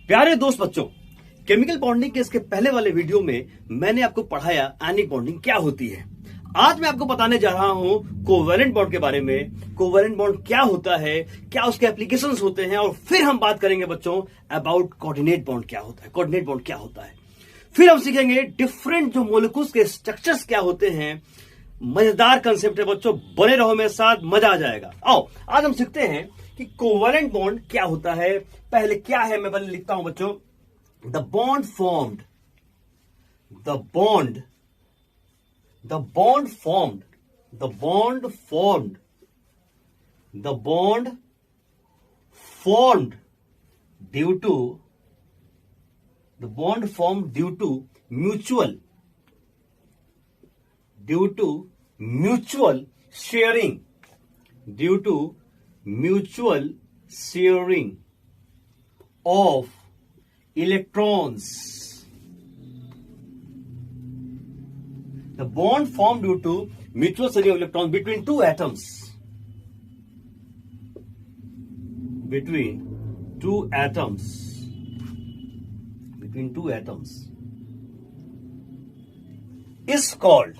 प्यारे दोस्त बच्चों, केमिकल बॉन्डिंग के इसके पहले वाले वीडियो में मैंने आपको पढ़ाया आयनिक बॉन्डिंग क्या होती है। आज मैं आपको बताने जा रहा हूं कोवैलेंट बॉन्ड के बारे में। कोवैलेंट बॉन्ड क्या होता है, क्या उसके एप्लीकेशंस होते हैं, और फिर हम बात करेंगे बच्चों अबाउट कोऑर्डिनेट बॉन्ड क्या होता है। कोऑर्डिनेट बॉन्ड क्या होता है, फिर हम सीखेंगे डिफरेंट जो मोलिक्यूल्स के स्ट्रक्चर्स क्या होते हैं। मजेदार कंसेप्ट है बच्चों, बने रहो मेरे साथ, मजा आ जाएगा। आओ आज हम सीखते हैं कि कोवैलेंट बॉन्ड क्या होता है। पहले क्या है मैं पहले लिखता हूं बच्चों, the bond formed, the bond formed, the bond formed, the bond formed due to, the bond formed due to mutual sharing, due to mutual sharing of electrons. The bond formed due to mutual sharing of electrons between two atoms, between two atoms is called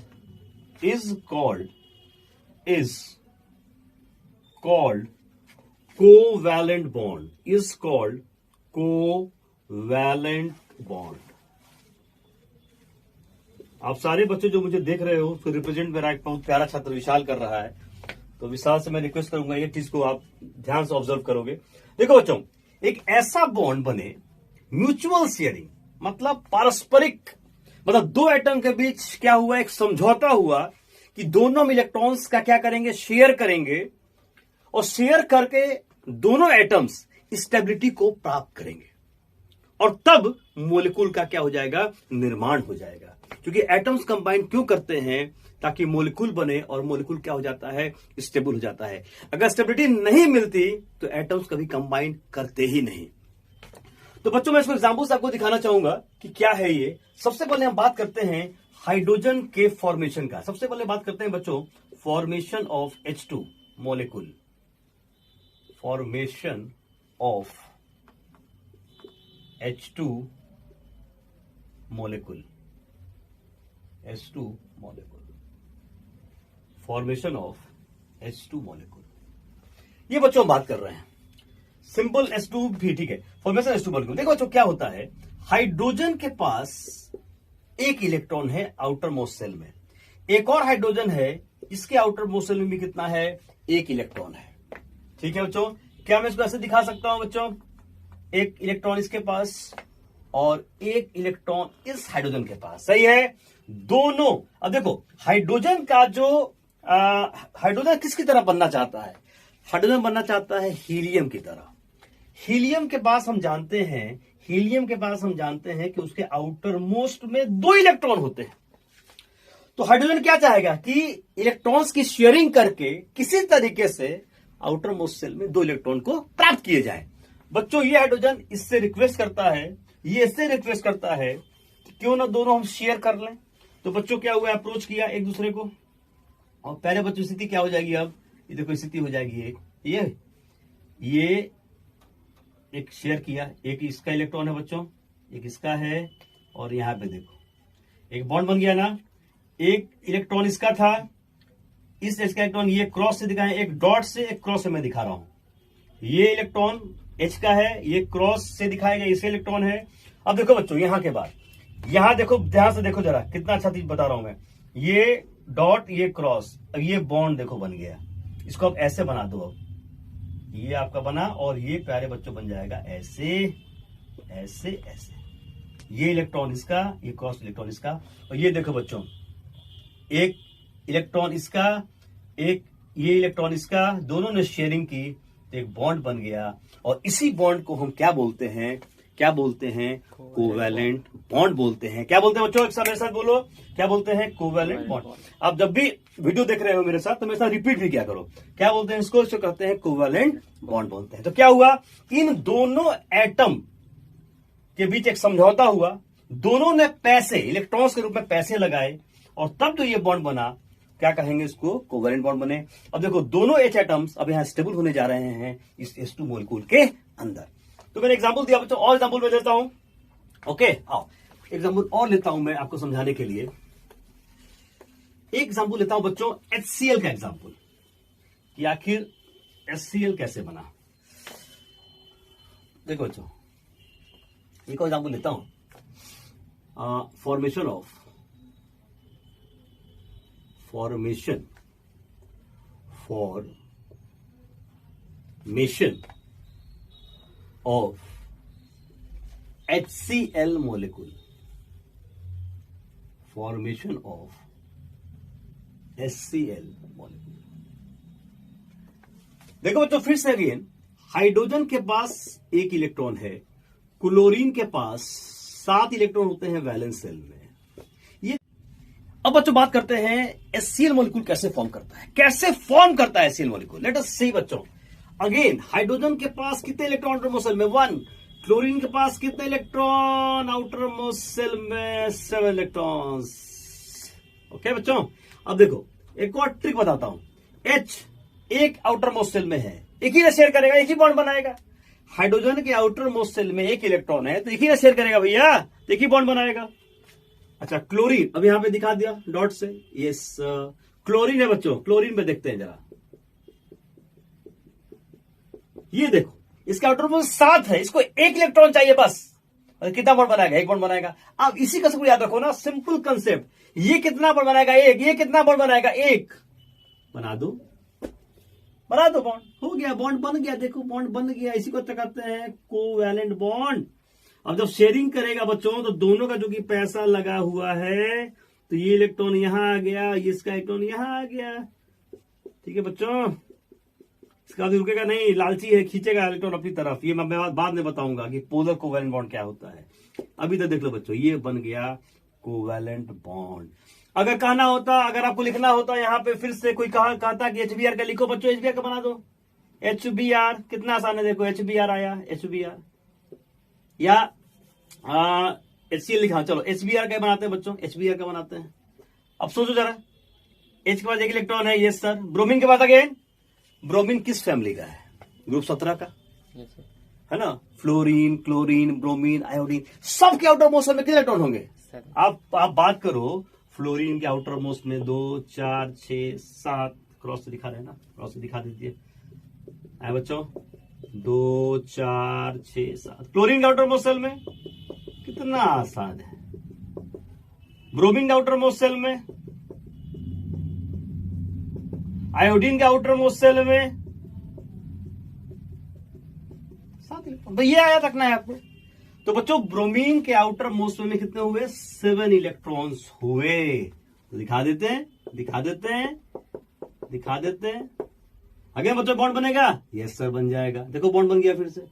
covalent bond, is called covalent bond। आप सारे बच्चे जो मुझे देख रहे हो, फिर represent मेरा एक बहुत प्यारा छात्र विशाल कर रहा है, तो विशाल से मैं रिक्वेस्ट करूंगा ये चीज को आप ध्यान से ऑब्जर्व करोगे। देखो बच्चों, एक ऐसा बॉन्ड बने, म्यूचुअल शेयरिंग मतलब पारस्परिक, मतलब दो एटम के बीच क्या हुआ, एक समझौता हुआ कि दोनों इलेक्ट्रॉन्स का क्या करेंगे, शेयर करेंगे, और शेयर करके दोनों एटम्स स्टेबिलिटी को प्राप्त करेंगे, और तब मोलिक्यूल का क्या हो जाएगा, निर्माण हो जाएगा। क्योंकि एटम्स कंबाइन क्यों करते हैं, ताकि मोलिक्यूल बने, और मोलिक्यूल क्या हो जाता है, स्टेबल हो जाता है। अगर स्टेबिलिटी नहीं मिलती तो एटम्स कभी कंबाइन करते ही नहीं। तो बच्चों मैं इसको एग्जाम्पल से आपको दिखाना चाहूंगा कि क्या है ये। सबसे पहले हम बात करते हैं हाइड्रोजन के फॉर्मेशन का। सबसे पहले बात करते हैं बच्चों formation of H2 molecule, formation of H2 molecule, H2 molecule, formation of H2 molecule. ये बच्चों हम बात कर रहे हैं सिंपल H2 भी, ठीक है, फॉर्मेशन H2 मॉलिक्यूल। देखो बच्चों क्या होता है, हाइड्रोजन के पास एक इलेक्ट्रॉन है आउटर मोस्ट सेल में, एक और हाइड्रोजन है, इसके आउटर मोस्ट सेल में भी कितना है, एक इलेक्ट्रॉन है। ठीक है बच्चों, क्या मैं इसको ऐसे दिखा सकता हूं बच्चों, एक इलेक्ट्रॉन इसके पास और एक इलेक्ट्रॉन इस हाइड्रोजन के पास, सही है। दोनों, अब देखो हाइड्रोजन का जो हाइड्रोजन किसकी तरह बनना चाहता है, हाइड्रोजन बनना चाहता है हीलियम की तरह। हीलियम के पास हम जानते हैं कि उसके आउटर मोस्ट में दो इलेक्ट्रॉन होते हैं। तो हाइड्रोजन क्या चाहेगा कि इलेक्ट्रॉन्स की शेयरिंग करके किसी तरीके से आउटर मोस्ट सेल में दो इलेक्ट्रॉन को प्राप्त किए जाए। बच्चों ये हाइड्रोजन इससे रिक्वेस्ट करता है, ये इससे रिक्वेस्ट करता है कि क्यों ना दोनों हम शेयर कर लें। तो बच्चों क्या हुआ, अप्रोच किया एक दूसरे को, और पहले बच्चों स्थिति क्या हो जाएगी, अब ये देखो स्थिति हो जाएगी एक, ये एक शेयर किया, एक इसका इलेक्ट्रॉन है बच्चों, एक इसका है, और यहां पे देखो एक बॉन्ड बन गया ना, एक इलेक्ट्रॉन इसका था, इस इसका इलेक्ट्रॉन ये क्रॉस से दिखाए, एक डॉट से एक क्रॉस से मैं दिखा रहा हूं। ये इलेक्ट्रॉन H का है, ये क्रॉस से दिखाएगा, इसे इलेक्ट्रॉन है। अब देखो बच्चों यहां के बाद, यहां देखो ध्यान से देखो जरा, कितना अच्छा चीज बता रहा हूं मैं। ये डॉट, ये क्रॉस, अब ये बॉन्ड देखो बन गया, इसको अब ऐसे बना दो, अब ये आपका बना, और ये प्यारे बच्चों बन जाएगा ऐसे ऐसे ऐसे। ये इलेक्ट्रॉन इसका, ये क्रॉस इलेक्ट्रॉन इसका, और ये देखो बच्चों एक इलेक्ट्रॉन इसका, एक ये इलेक्ट्रॉन इसका, दोनों ने शेयरिंग की, तो एक बॉन्ड बन गया, और इसी बॉन्ड को हम क्या बोलते हैं, कोवैलेंट बॉन्ड बोलते हैं। क्या बोलते हैं बच्चों, एक साथ मेरे साथ बोलो, क्या बोलते हैं, कोवैलेंट बॉन्ड। आप जब भी वीडियो देख रहे हो मेरे साथ, तो मेरे साथ रिपीट भी क्या करो, क्या बोलते हैं इसको कहते हैं कोवैलेंट बॉन्ड बोलते हैं। तो क्या हुआ, इन दोनों एटम के बीच एक समझौता हुआ, दोनों ने पैसे इलेक्ट्रॉन्स के रूप में पैसे लगाए, और तब जो ये बॉन्ड बना, क्या कहेंगे इसको, कोवैलेंट बॉन्ड बने। अब देखो दोनों H एटम्स अब यहां स्टेबल होने जा रहे हैं इस H2 मॉलिक्यूल के अंदर। तो मैंने एग्जाम्पल दिया बच्चों, और एग्जाम्पल मैं देता हूं। ओके, आओ एग्जाम्पल और लेता हूं मैं आपको समझाने के लिए। एक एग्जाम्पल लेता हूं बच्चों HCl का एग्जाम्पल, कि आखिर HCl कैसे बना। देखो बच्चों, एक और एग्जाम्पल लेता हूं, formation of HCl molecule, formation of HCl molecule। देखो बच्चों फिर से अगेन, हाइड्रोजन के पास एक इलेक्ट्रॉन है, क्लोरीन के पास 7 इलेक्ट्रॉन होते हैं वैलेंस शेल में। ये अब बच्चों बात करते हैं HCl मॉलिक्यूल कैसे फॉर्म करता है, कैसे फॉर्म करता है HCl मॉलिक्यूल। लेट अस सी बच्चों, अगेन हाइड्रोजन के पास कितने इलेक्ट्रॉन आउटर मोस्ट सेल में 1, क्लोरीन के पास कितने इलेक्ट्रॉन आउटर मोस्ट सेल में 7 इलेक्ट्रॉन्स। ओके बच्चों, अब देखो एक और ट्रिक बताता हूं। H एक आउटर मोस्ट सेल में है, एक ही ना शेयर करेगा, एक ही बॉन्ड बनाएगा। हाइड्रोजन के आउटर मोस्ट सेल में एक इलेक्ट्रॉन है तो एक ही ना शेयर करेगा भैया, तो एक ही बॉन्ड बनाएगा। अच्छा क्लोरीन, अब यहां पे दिखा दिया डॉट से, यस क्लोरीन है बच्चों। क्लोरीन पे देखते हैं जरा, ये देखो इसका आउटर मोस्ट 7 है, इसको एक इलेक्ट्रॉन चाहिए बस, और कितना बॉन्ड बनाएगा, एक बॉन्ड बनाएगा। अब इसी का सब याद रखो ना, सिंपल कंसेप्ट। ये कितना बॉन्ड बनाएगा, एक। ये कितना बॉन्ड बनाएगा, एक। बना दो बॉन्ड, हो गया, बॉन्ड बन गया। देखो बॉन्ड बन गया, इसी को कहते हैं कोवैलेंट बॉन्ड। अब जब शेयरिंग करेगा बच्चों, तो दोनों का जो कि पैसा लगा हुआ है, तो ये इलेक्ट्रॉन यहां आ गया, ये इसका इलेक्ट्रॉन यहां आ गया। ठीक है बच्चों, इसका भी रुकेगा नहीं, लालची है, खींचेगा इलेक्ट्रॉन अपनी तरफ। ये मैं बाद में बताऊंगा कि पोलर कोवैलेंट बॉन्ड क्या होता है। अभी तो देख लो बच्चों, ये बन गया कोवैलेंट बॉन्ड। अगर कहना होता, अगर आपको लिखना होता यहाँ पे, फिर से कोई कहता कि HBr का लिखो बच्चों, HBr का बना दो। HBr कितना आसान है, देखो HBr आया, HBr या HCl लिखा। चलो HBr का बनाते हैं बच्चों, HBr का बनाते हैं। अब सोचो जरा, H के पास एक इलेक्ट्रॉन है, यस सर। ब्रोमीन के पास अगेन, ब्रोमीन किस फैमिली का है, ग्रुप 17 का, है ना। फ्लोरीन, क्लोरीन, ब्रोमीन, आयोडीन, सबके आउटर मोस्ट में कितने इलेक्ट्रॉन होंगे। आप बात करो, फ्लोरीन के आउटर मोस्ट में 2, 4, 6, 7, क्रॉस से दिखा रहे हैं ना, क्रॉस से दिखा दीजिए आए बच्चों, 2, 4, 6, 7। क्लोरीन के आउटर मोस्ट सेल में कितना आसान है। ब्रोमीन के आउटर मोस्ट सेल में, आयोडीन के आउटर मोस्ट सेल में 7 इलेक्ट्रॉन। तो ये आया रखना है आपको। तो बच्चों ब्रोमीन के आउटर मोस्ट में कितने हुए, 7 इलेक्ट्रॉन्स हुए। तो दिखा देते हैं अगेन बच्चों, बॉन्ड बनेगा, यस सर बन जाएगा। देखो बॉन्ड बन गया, फिर से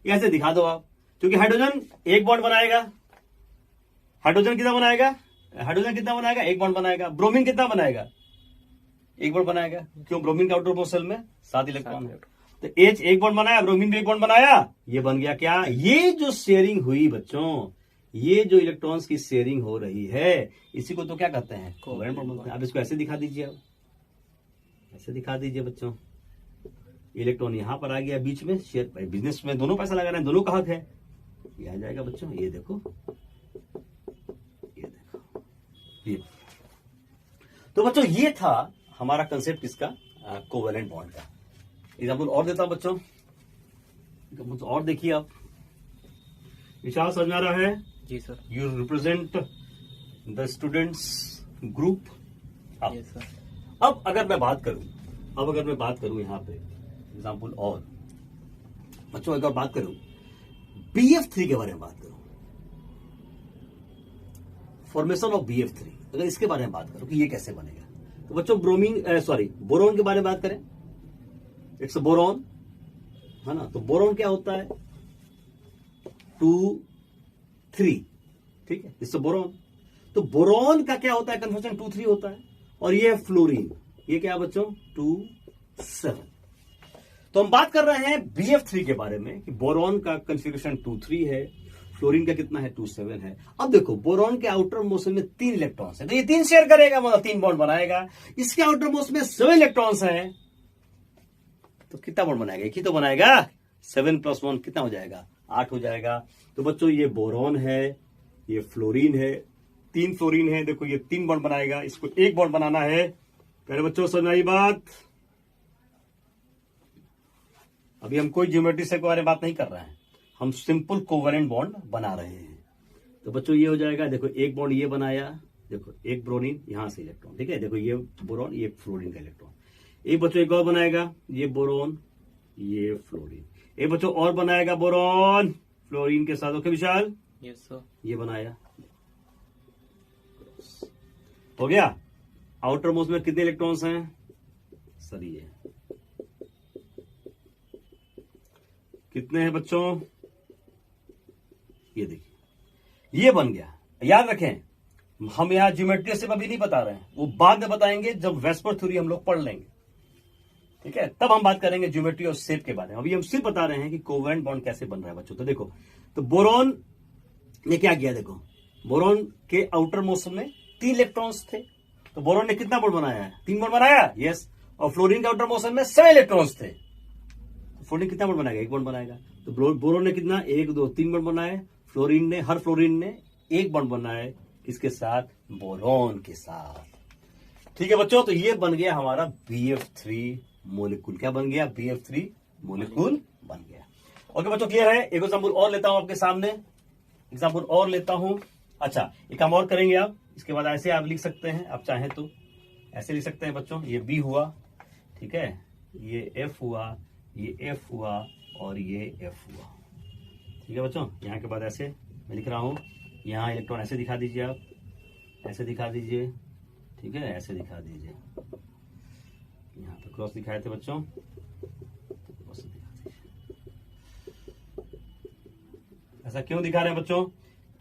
ऐसे दिखा दो आप, क्योंकि हाइड्रोजन एक बॉन्ड बनाएगा। हाइड्रोजन कितना बनाएगा, एक बॉन्ड बनाएगा। ब्रोमीन कितना बनाएगा, एक बॉन्ड बनाएगा। क्यों, ब्रोमीन के आउटर मोस्ट सेल में 7 इलेक्ट्रॉन है। तो H एक बॉन्ड बनाया, ब्रोमीन भी एक बॉन्ड बनाया, ये बन गया क्या, ये जो शेयरिंग हुई बच्चों, ये जो इलेक्ट्रॉन्स की शेयरिंग हो रही है, इसी को तो क्या कहते हैं, कोवैलेंट बॉन्ड बोलते हैं। अब इसको ऐसे दिखा दीजिए, अब ऐसे दिखा दीजिए बच्चों, इलेक्ट्रॉन यहां पर आ गया बीच में। शेयर बिजनेस में दोनों पैसा लगा रहे हैं, दोनों का हक है, ये आ जाएगा बच्चों। ये देखो, ये तो बच्चों ये था हमारा कंसेप्ट किसका, कोवैलेंट बॉन्ड का। एग्जाम्पल और देता हूं बच्चों, एग्जाम्पल और देखिए आप। विशाल समझ आ रहा है जी sir. You represent the students group. Yes sir. अब अगर मैं बात करूं यहां पे एग्जाम्पल और बच्चों, एक और बात करूं BF3 के बारे में बात करूं, फॉर्मेशन ऑफ BF3, अगर इसके बारे में बात करूं कि ये कैसे बनेगा, तो बच्चों बोरोन के बारे में बात करें। इट्स बोरॉन, है ना। तो बोरॉन क्या होता है, 2, 3, ठीक है, इससे बोरॉन। तो बोरॉन का क्या होता है, कन्फर्मेशन 2, 3 होता है। और ये है फ्लोरीन, ये क्या है बच्चों, 2, 7। तो हम बात कर रहे हैं BF3 के बारे में कि बोरॉन का कन्फिगरेशन 2, 3 है, फ्लोरीन का कितना है, 2, 7 है। अब देखो बोरॉन के आउटर मोस्ट में 3 इलेक्ट्रॉन्स है, तो ये 3 शेयर करेगा, मतलब 3 बॉन्ड बनाएगा। इसके आउटर मोस्ट में 7 इलेक्ट्रॉन्स है, तो कितना बॉन्ड बनाएगा, एक ही तो बनाएगा। 7 + 1 कितना हो जाएगा, 8 हो जाएगा। तो बच्चों ये बोरॉन है, ये फ्लोरीन है, 3 फ्लोरीन है। देखो ये 3 बॉन्ड बनाएगा, इसको 1 बॉन्ड बनाना है। पहले बच्चों समझ आई बात। अभी हम कोई ज्योमेट्री से के बारे में बात नहीं कर रहे हैं, हम सिंपल कोवेलेंट बॉन्ड बना रहे हैं। तो बच्चों ये हो जाएगा, देखो 1 बॉन्ड ये बनाया, देखो 1 ब्रोमीन यहां से इलेक्ट्रॉन, ठीक है। देखो ये बोरॉन, ये फ्लोरीन का इलेक्ट्रॉन। एक बच्चों एक और बनाएगा, ये बोरॉन, ये फ्लोरीन। एक बच्चों और बनाएगा बोरॉन फ्लोरीन के साथ। ओके विशाल, यस सर। ये बनाया, हो गया। आउटर मोस्ट में कितने इलेक्ट्रॉन्स हैं सर? ये कितने हैं बच्चों? ये देखिए, ये बन गया। याद रखें, हम यहां ज्योमेट्री से अभी नहीं बता रहे हैं, वो बाद में बताएंगे जब वेस्पर थ्योरी हम लोग पढ़ लेंगे, ठीक है, तब हम बात करेंगे ज्योमेट्री और शेप के बारे में। अभी हम सिर्फ बता रहे हैं कि कोवेलेंट बॉन्ड कैसे बन रहा है बच्चों। तो देखो, तो बोरॉन ने क्या किया, देखो बोरॉन के आउटर मोस्ट में 3 इलेक्ट्रॉन्स थे, तो बोरॉन ने कितना बॉन्ड बनाया है? 3 बॉन्ड बनाया, यस। और फ्लोरीन के आउटर मोस्ट में 7 इलेक्ट्रॉन्स थे, तो फ्लोरीन कितना बॉन्ड बनाएगा? 1 बॉन्ड बनाएगा। तो बोरॉन ने कितना, 1 2 3 बॉन्ड बनाए। फ्लोरीन ने, हर फ्लोरीन ने 1 बॉन्ड बनाए, किसके साथ? बोरॉन के साथ। ठीक है बच्चों, तो ये बन गया हमारा BF3 मोलिक्यूल। क्या बन गया? BF3 मोलिक्यूल बन गया। ओके बच्चों, क्लियर है? एक एग्जाम्पल और लेता हूं आपके सामने, एग्जाम्पल और लेता हूं। अच्छा, एक काम और करेंगे आप, इसके बाद ऐसे आप लिख सकते हैं, आप चाहें तो ऐसे लिख सकते हैं बच्चों। ये B हुआ, ठीक है, ये F हुआ, ये F हुआ और ये F हुआ, ठीक है बच्चों। यहां के बाद ऐसे मैं लिख रहा हूं, यहां इलेक्ट्रॉन ऐसे दिखा दीजिए, आप ऐसे दिखा दीजिए, ठीक है, ऐसे दिखा दीजिए। यहां पे क्रॉस दिखाए थे बच्चों, क्रॉस दिखा दीजिए। ऐसा क्यों दिखा रहे हैं बच्चों?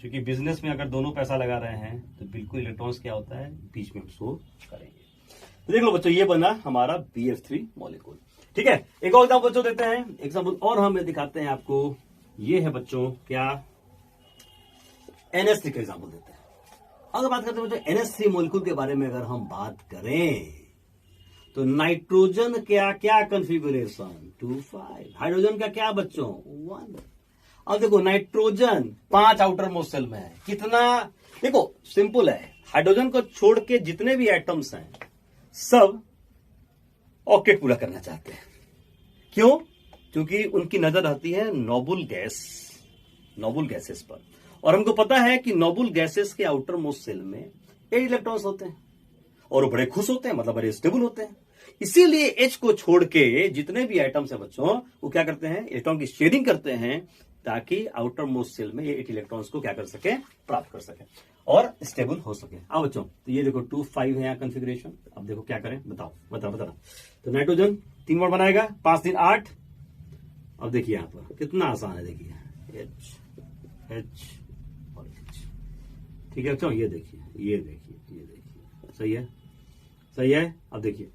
क्योंकि बिजनेस में अगर दोनों पैसा लगा रहे हैं तो बिल्कुल इलेक्ट्रॉन्स क्या होता है, बीच में शो करेंगे। तो देख लो बच्चों, ये बना हमारा BF3 मॉलिक्यूल, ठीक है। एक और एग्जाम्पल बच्चों देते हैं, एग्जाम्पल और हम दिखाते हैं आपको। ये है बच्चों क्या, NH3 का एग्जाम्पल देते हैं। अगर बात करते हैं बच्चों NH3 मॉलिक्यूल के बारे में, अगर हम बात करें तो नाइट्रोजन क्या क्या कॉन्फ़िगरेशन 2 5, हाइड्रोजन का क्या बच्चों 1। अब देखो नाइट्रोजन 5 आउटर मोस्ट शेल में है, कितना? देखो सिंपल है, हाइड्रोजन को छोड़ के जितने भी एटम्स हैं सब ऑक्टेट पूरा करना चाहते हैं। क्यों? क्योंकि उनकी नजर रहती है नोबल गैसेस पर, और हमको पता है कि नोबल गैसेस के आउटर मोस्ट शेल में 8 इलेक्ट्रॉन्स होते हैं और वो बड़े खुश होते हैं, मतलब बड़े स्टेबल होते हैं। इसीलिए H को छोड़ के जितने भी आइटम्स हैं बच्चों, वो क्या करते हैं, इलेक्ट्रॉन की शेयरिंग करते हैं, ताकि आउटर मोस्ट शेल में ये 8 इलेक्ट्रॉन्स को क्या कर सके, प्राप्त कर सके और स्टेबल हो सके। अब बच्चों, तो ये देखो 2 5 है यहाँ कॉन्फ़िगरेशन। अब देखो क्या करें, बताओ। तो नाइट्रोजन 3 बॉन्ड बनाएगा, 5 3 8। अब देखिए यहां पर कितना आसान है, देखिए H और H, ठीक है बच्चों। ये देखिए, सही है। अब देखिए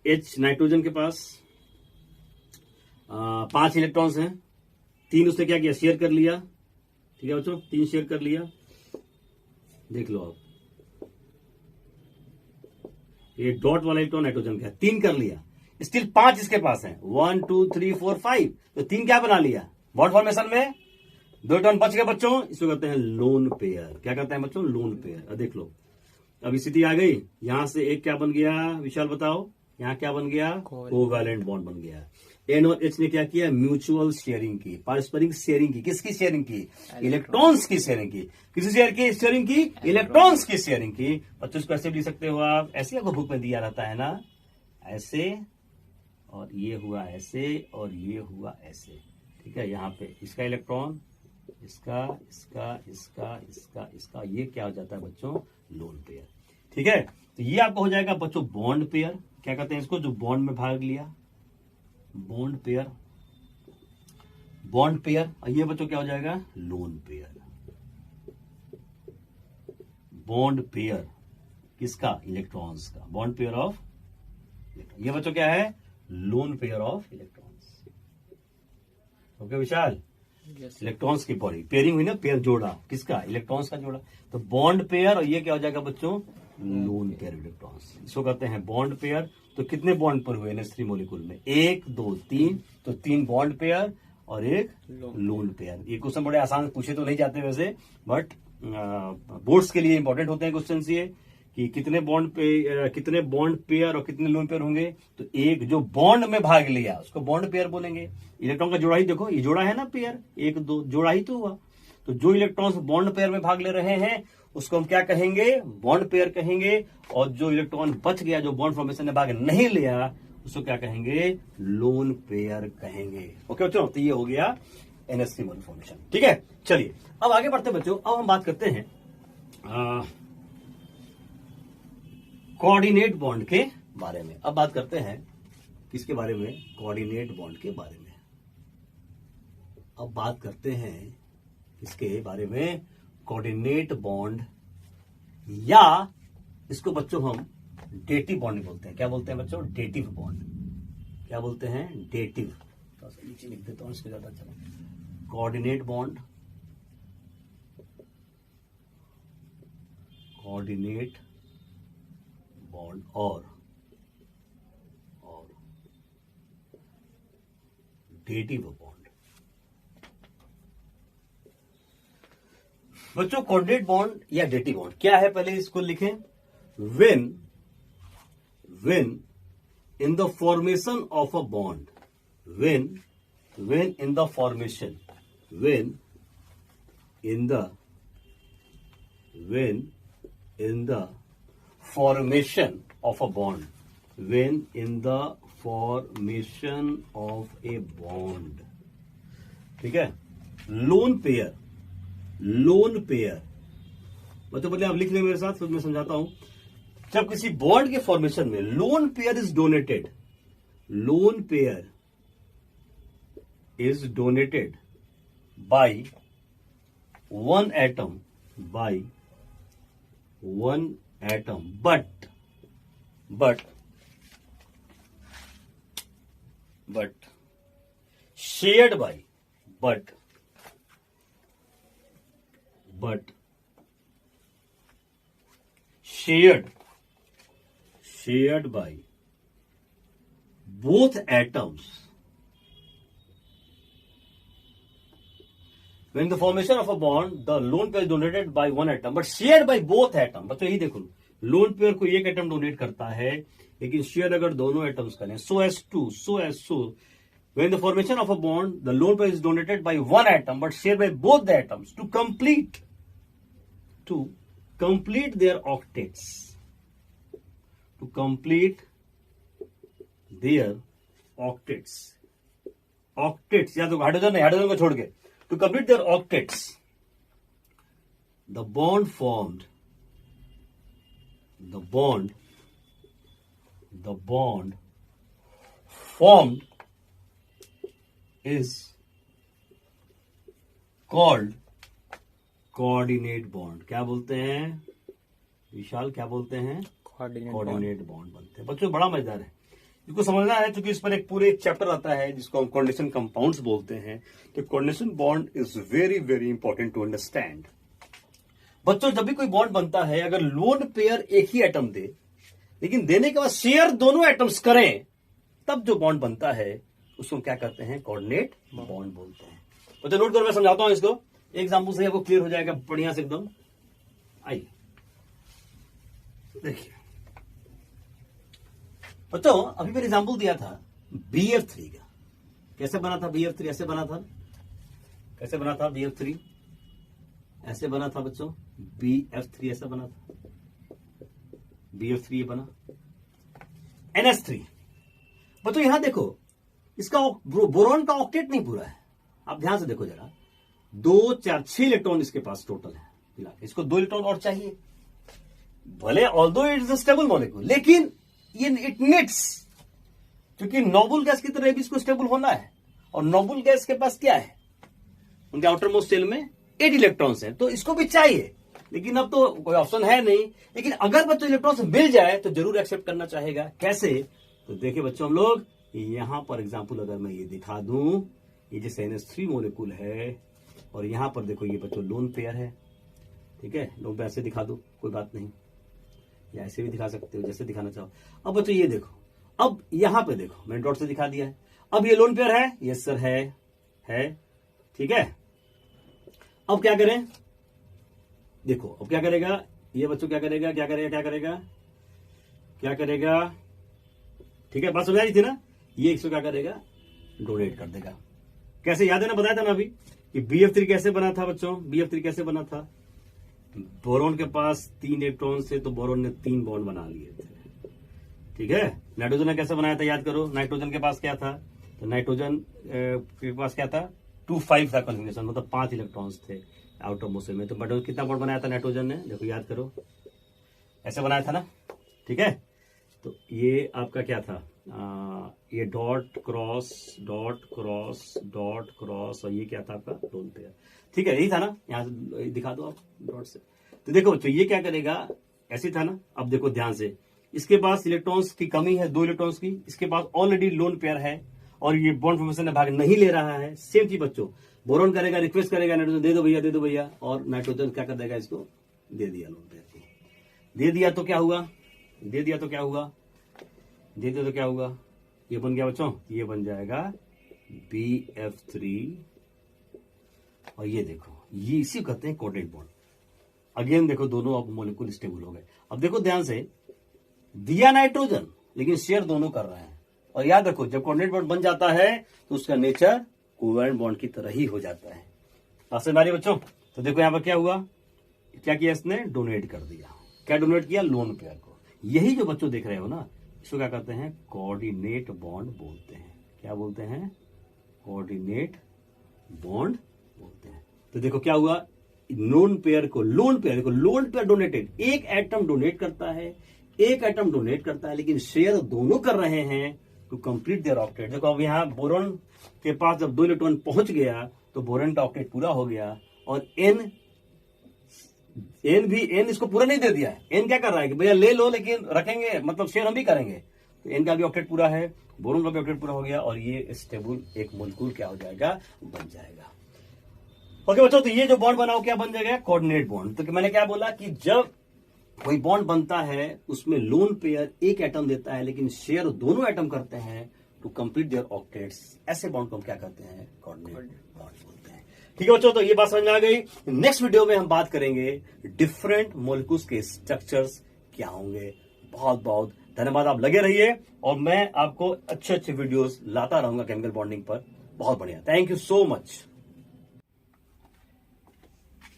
H नाइट्रोजन के पास 5 इलेक्ट्रॉन्स हैं, 3 उसने क्या किया, शेयर कर लिया, ठीक है बच्चों, 3 शेयर कर लिया। देख लो आप, ये डॉट वाला इलेक्ट्रॉन नाइट्रोजन का 3 कर लिया, स्टिल 5 इसके पास है, 1 2 3 4 5। तो 3 क्या बना लिया, बॉन्ड फॉर्मेशन में 2 इलेक्ट्रॉन बच गए बच्चों। इसको कहते हैं लोन पेयर। क्या कहते हैं बच्चों, लोन पेयर। देख लो, अब स्थिति आ गई, यहां से एक क्या बन गया विशाल बताओ, यहां क्या बन गया, कोवैलेंट बॉन्ड बन गया। N और H ने क्या किया, म्यूचुअल शेयरिंग की, पारस्परिक शेयरिंग की। किसकी शेयरिंग की? इलेक्ट्रॉन्स की शेयरिंग की। किसी शेयरिंग की? इलेक्ट्रॉन्स की शेयरिंग की। बच्चों इसको ऐसे भी लिख सकते हो आप, ऐसे आपको बुक में दिया रहता है ना, ऐसे, और ये हुआ ऐसे, और ये हुआ ऐसे, ठीक है। यहाँ पे इसका इलेक्ट्रॉन, इसका, ये क्या हो जाता है बच्चों, लोन पेयर, ठीक है। तो ये आपको हो जाएगा बच्चों बॉन्ड पेयर। क्या कहते हैं इसको, जो बॉन्ड में भाग लिया, बॉन्ड पेयर। और ये बच्चों क्या हो जाएगा, लोन पेयर। बॉन्ड पेयर किसका, इलेक्ट्रॉन्स का, बॉन्ड पेयर ऑफ इलेक्ट्रॉन। ये बच्चों क्या है, lone pair of electrons. Okay Vishal, electrons की बॉडी पेयरिंग हुई ना, पेयर जोड़ा, किसका, इलेक्ट्रॉन्स का जोड़ा। तो बॉन्ड पेयर, और ये क्या हो जाएगा बच्चों, लोन पेयर इलेक्ट्रॉन्स। इसको कहते हैं बॉन्ड पेयर। तो कितने बॉन्ड पर हुए NH3 मॉलिक्यूल में, 1 2 3, तो 3 बॉन्ड पेयर और एक लोन पेयर। ये क्वेश्चन बड़े आसान पूछे तो नहीं जाते वैसे, बट बोर्ड्स के लिए इंपॉर्टेंट होते हैं क्वेश्चन ये कि कितने बॉन्ड पेयर और कितने लोन पेयर होंगे। तो एक जो बॉन्ड में भाग लिया उसको बॉन्ड पेयर बोलेंगे। इलेक्ट्रॉन का जोड़ा ही देखो, ये जोड़ा है ना पेयर, एक दो जोड़ा ही तो हुआ। तो जो इलेक्ट्रॉन्स बॉन्ड पेयर में भाग ले रहे हैं उसको हम क्या कहेंगे, बॉन्ड पेयर कहेंगे। और जो इलेक्ट्रॉन बच गया, जो बॉन्ड फॉर्मेशन में भाग नहीं लिया, उसको क्या कहेंगे, लोन पेयर कहेंगे। ओके बच्चों, तो ये हो गया NH3 मॉडल फॉर्मेशन। ठीक है, चलिए अब आगे बढ़ते हैं बच्चों। अब हम बात करते हैं कोऑर्डिनेट बॉन्ड के बारे में। अब बात करते हैं किसके बारे में, कोऑर्डिनेट बॉन्ड के बारे में। अब बात करते हैं किसके बारे में, कोऑर्डिनेट बॉन्ड, या इसको बच्चों हम डेटिव बॉन्ड बोलते हैं। क्या बोलते हैं बच्चों, डेटिव बॉन्ड। क्या बोलते हैं, डेटिव। थोड़ा सा नीचे लिख देता हूं इसको ज्यादा अच्छा। कोऑर्डिनेट बॉन्ड, कोऑर्डिनेट बॉन्ड और डेटिव बॉन्ड। बच्चों कोऑर्डिनेट बॉन्ड या डेटिव बॉन्ड क्या है, पहले इसको लिखें। when in the formation of a bond, when in the formation of a bond, ठीक है। लोन पेयर मतलब पहले आप लिख लें मेरे साथ, फिर मैं समझाता हूं। जब किसी बॉन्ड के फॉर्मेशन में lone pair is donated by one atom but shared by both atoms. When the formation of a bond, the lone pair is donated by one atom, but shared by both atoms. बच्चों यही देखो, lone pair को एक atom donate करता है, लेकिन share अगर दोनों एटम्स करें, so as when the formation of a bond, the lone pair is donated by one atom, but shared by both the atoms to complete their octets. To complete their octets, या तो hydrogen नहीं, hydrogen को छोड़ के, to complete their octets, the bond formed is called coordinate bond. क्या बोलते हैं विशाल, क्या बोलते हैं, कोऑर्डिनेट बॉन्ड बनते हैं। बच्चों बड़ा मजेदार है, इसको समझना है, क्योंकि इस पर एक पूरे चैप्टर आता है जिसको हम कोऑर्डिनेशन कंपाउंड्स बोलते हैं। तो coordination bond is very very important to understand. बच्चों जब भी कोई बॉन्ड बनता है, अगर लोन पेयर एक ही एटम दे, लेकिन देने के बाद शेयर दोनों एटम्स करें, तब जो बॉन्ड बनता है उसको क्या कहते हैं, कोऑर्डिनेट बॉन्ड बोलते हैं। बच्चों नोट करो, मैं समझाता हूं इसको, एक एग्जाम्पल से आपको क्लियर हो जाएगा बढ़िया से एकदम। आइए देखिए बच्चों, अभी मैंने एग्जाम्पल दिया था BF3 का। कैसे बना था BF3, ऐसे बना था। कैसे बना था BF3, ऐसे बना था बच्चों। BF3 ऐसा बना था, BF3 ये बना। NH3 बच्चों यहां देखो, इसका बोरॉन का ऑक्टेट नहीं पूरा है। आप ध्यान से देखो जरा, 2 4 6 इलेक्ट्रॉन इसके पास टोटल है। इसको 2 इलेक्ट्रॉन और चाहिए, भले although it is a stable molecule, लेकिन ये इट नीड्स, क्योंकि नोबल गैस की तरह भी इसको स्टेबल होना है। और नोबल गैस के पास क्या है, उनके आउटर मोस्ट शेल में 8 इलेक्ट्रॉन्स हैं, तो इसको भी चाहिए, लेकिन अब तो कोई ऑप्शन है नहीं। लेकिन अगर बच्चों इलेक्ट्रॉन्स मिल जाए तो जरूर एक्सेप्ट करना चाहेगा। कैसे, तो देखिए बच्चों, हम लोग यहां पर एग्जाम्पल अगर मैं ये दिखा दूं, ये जैसे NH3 मोलिक्यूल है, और यहां पर देखो ये बच्चों लोन पेयर है। ठीक है, लोन पेयर ऐसे दिखा दो, कोई बात नहीं, या ऐसे भी दिखा सकते हो, जैसे दिखाना चाहो। अब बच्चों ये देखो, अब यहां पे देखो, मैंने डॉट से दिखा दिया है। अब ये लोन पेयर है, यस सर है, है, ठीक है। अब क्या करें, देखो अब क्या करेगा ये बच्चों, क्या करेगा क्या करेगा क्या करेगा क्या करेगा, ठीक है, बात समझ आई थी ना। ये इसको क्या करेगा, डोनेट कर देगा। कैसे, याद है ना, बताया था ना अभी कि BF3 कैसे बना था बच्चों, BF3 कैसे बना था। बोरोन के पास 3 इलेक्ट्रॉन थे तो बोरोन ने 3 बॉन्ड बना लिए थे, ठीक है। नाइट्रोजन ने कैसे बनाया था, याद करो। नाइट्रोजन के पास क्या था, तो नाइट्रोजन के पास क्या था, 2-5 था कॉन्फिगरेशन, मतलब 5 इलेक्ट्रॉन्स थे आउटर मोस्ट में। तो बट कितना बॉन्ड बनाया था नाइट्रोजन ने, देखो याद करो, ऐसे बनाया था ना, ठीक है। तो ये आपका क्या था, ये dot cross dot cross dot cross, और ये क्या था आपका लोन पेयर, ठीक है, यही था ना। यहां से दिखा दो आप डॉट से। तो देखो बच्चों ये क्या करेगा, ऐसे था ना। अब देखो ध्यान से, इसके पास इलेक्ट्रॉन्स की कमी है, 2 इलेक्ट्रॉन्स की, इसके पास ऑलरेडी लोन पेयर है और ये बॉन्ड फॉर्मेशन में भाग नहीं ले रहा है। सेम चीज बच्चों, बोरोन करेगा, रिक्वेस्ट करेगा नाइट्रोजन दे दो भैया, दे दो भैया, और नाइट्रोजन क्या कर देगा, इसको दे दिया लोन पेयर को। दे दिया तो क्या हुआ, दे दिया तो क्या हुआ, दे दिया तो क्या हुआ, ये बन गया बच्चों, ये बन जाएगा BF3, और ये देखो ये इसी कहते हैं कोऑर्डिनेट बॉन्ड। अगेन देखो दोनों अब मॉलिक्यूल स्टेबल हो गए। अब देखो ध्यान से, दिया नाइट्रोजन लेकिन शेयर दोनों कर रहे हैं। और याद रखो जब कोऑर्डिनेट बॉन्ड बन जाता है तो उसका नेचर कोवैलेंट बॉन्ड की तरह ही हो जाता है। बात समझ आ रही है बच्चों। तो देखो यहां पर क्या हुआ, क्या किया इसने, डोनेट कर दिया। क्या डोनेट किया, लोन पेयर को। यही जो बच्चों देख रहे हो ना, इसको क्या कहते हैं, कोऑर्डिनेट बॉन्ड बोलते हैं। क्या बोलते हैं, कोऑर्डिनेट बॉन्ड बोलते हैं। तो देखो क्या हुआ, लोन पेयर को लोन पेयर डोनेटेड, एक एटम डोनेट करता है, एक एटम डोनेट करता है, लेकिन शेयर दोनों कर रहे हैं टू कंप्लीट देयर ऑक्टेट। देखो अब यहां बोरोन के पास जब 2 इलेक्ट्रॉन पहुंच गया तो बोरोन का ऑक्टेट पूरा हो गया, और एन इसको पूरा नहीं दे दिया है। एन क्या कर रहा है कि भैया ले लो लेकिन रखेंगे, मतलब शेयर हम भी करेंगे। तो एन का भी ऑक्टेट पूरा है, बोरोन का भी ऑक्टेट पूरा हो गया, और ये स्टेबल एक मॉलिक्यूल क्या हो जाएगा, बन जाएगा। ओके बच्चों, तो ये जो बॉन्ड बनाओ क्या बन जाएगा, कोऑर्डिनेट बॉन्ड। तो मैंने क्या बोला कि जब कोई बॉन्ड बनता है उसमें लोन पेयर एक एटम देता है लेकिन शेयर दोनों एटम करते हैं टू कंप्लीट देयर ऑक्टेट्स, ऐसे बॉन्ड को हम क्या कहते हैं, कोऑर्डिनेट बॉन्ड बोलते हैं। ठीक है बच्चों, तो ये बात समझ में आ गई। नेक्स्ट वीडियो में हम बात करेंगे डिफरेंट मॉलिक्यूल्स के स्ट्रक्चर्स क्या होंगे। बहुत बहुत धन्यवाद, आप लगे रहिए और मैं आपको अच्छे अच्छे वीडियोस लाता रहूंगा केमिकल बॉन्डिंग पर। बहुत बढ़िया, थैंक यू सो मच।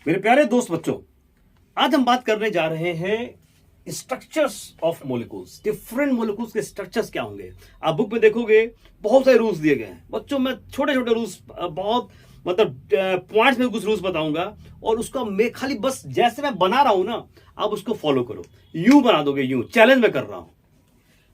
मेरे प्यारे दोस्त बच्चों, आज हम बात करने जा रहे हैं structures of molecules. Different molecules के स्ट्रक्चर्स क्या होंगे। आप बुक में देखोगे बहुत सारे रूल्स दिए गए हैं बच्चों। मैं छोटे छोटे रूल्स, बहुत मतलब पॉइंट्स में कुछ रूल्स बताऊंगा, और उसका मैं खाली बस जैसे मैं बना रहा हूं ना, आप उसको फॉलो करो। यूं बना दोगे, यूं चैलेंज में कर रहा हूं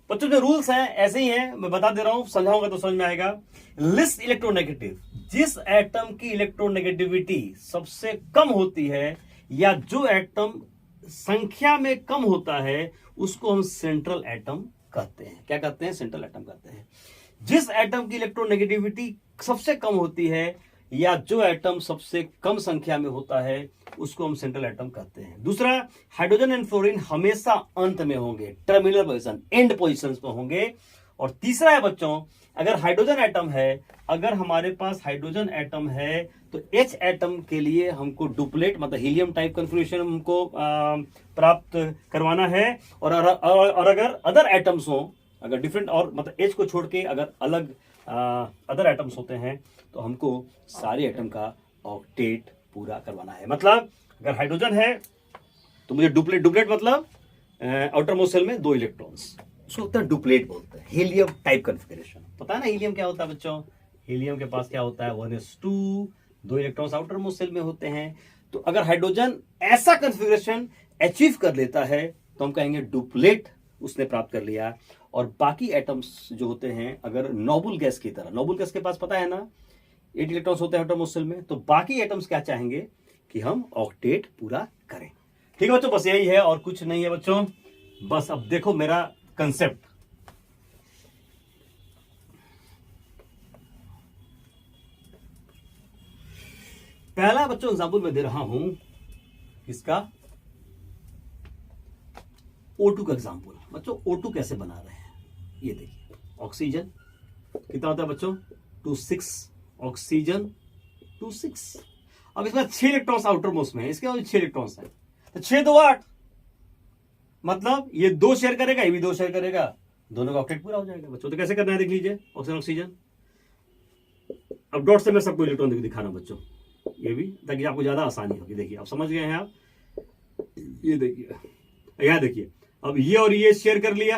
बच्चों। जो रूल्स हैं ऐसे ही हैं, मैं बता दे रहा हूं, समझाऊंगा तो समझ में आएगा। लिस्ट इलेक्ट्रोनेगेटिव, जिस एटम की इलेक्ट्रोनेगेटिविटी सबसे कम होती है या जो एटम संख्या में कम होता है उसको हम सेंट्रल एटम कहते हैं। क्या कहते हैं, सेंट्रल एटम कहते हैं। जिस एटम की इलेक्ट्रोनेगेटिविटी सबसे कम होती है या जो एटम सबसे कम संख्या में होता है उसको हम सेंट्रल एटम कहते हैं। दूसरा, हाइड्रोजन एंड फ्लोरीन हमेशा अंत में होंगे, टर्मिनल पोजीशन, एंड पोजीशंस पर होंगे। और तीसरा है बच्चों, अगर हाइड्रोजन एटम है, अगर हमारे पास हाइड्रोजन एटम है तो H एटम के लिए हमको डुप्लेट मतलब हीलियम टाइप कॉन्फ़िगरेशन हमको प्राप्त करवाना है। और अगर अदर एटम्स हो, अगर डिफरेंट और मतलब H को छोड़ के अगर अलग अदर एटम्स होते हैं तो हमको सारे एटम का ऑक्टेट पूरा करवाना है। मतलब अगर हाइड्रोजन है तो मुझे डुप्लेट मतलब आउटर मोस्ट शेल में 2 इलेक्ट्रॉन्स, उसको होता है डुप्लेट बोलते हैं। हीलियम टाइप कॉन्फ़िगरेशन, पता है ना हीलियम क्या होता है बच्चों। हीलियम के पास क्या होता है, 1s2, 2 electrons outer most shell में होते हैं। तो अगर हाइड्रोजन ऐसा कॉन्फ़िगरेशन अचीव कर लेता है तो हम कहेंगे डुप्लेट उसने प्राप्त कर लिया। और बाकी एटम्स जो होते हैं, अगर नोबल गैस की तरह, नोबल गैस के पास पता है ना 8 इलेक्ट्रॉन्स होते हैं आउटर मोस्ट शेल में, तो बाकी एटम्स क्या चाहेंगे कि हम ऑक्टेट पूरा करें। ठीक है बच्चों, बस यही है और कुछ नहीं है बच्चों। बस अब देखो मेरा कंसेप्ट, पहला बच्चों एग्जाम्पल मैं दे रहा हूं इसका O2 का एग्जाम्पल। बच्चों O2 कैसे बना रहे हैं, ये देखिए। ऑक्सीजन कितना होता है बच्चों, 2,6 ऑक्सीजन 2 6। अब इसमें 6 इलेक्ट्रॉन्स आउटर मोस्ट में है, इसके बाद 6 इलेक्ट्रॉन्स है, तो 6 2 8, मतलब ये 2 शेयर करेगा, ये भी 2 शेयर करेगा, दोनों का ऑक्टेट पूरा हो जाएगा बच्चों। तो कैसे करना है देख लीजिए, ऑक्सीजन ऑक्सीजन। अब डॉट से मैं सबको इलेक्ट्रॉन दिखा रहा हूं बच्चों, ये भी, ताकि आपको ज्यादा आसानी होगी। देखिए आप समझ गए हैं आप, ये देखिए यहां देखिए, अब ये और ये शेयर कर लिया,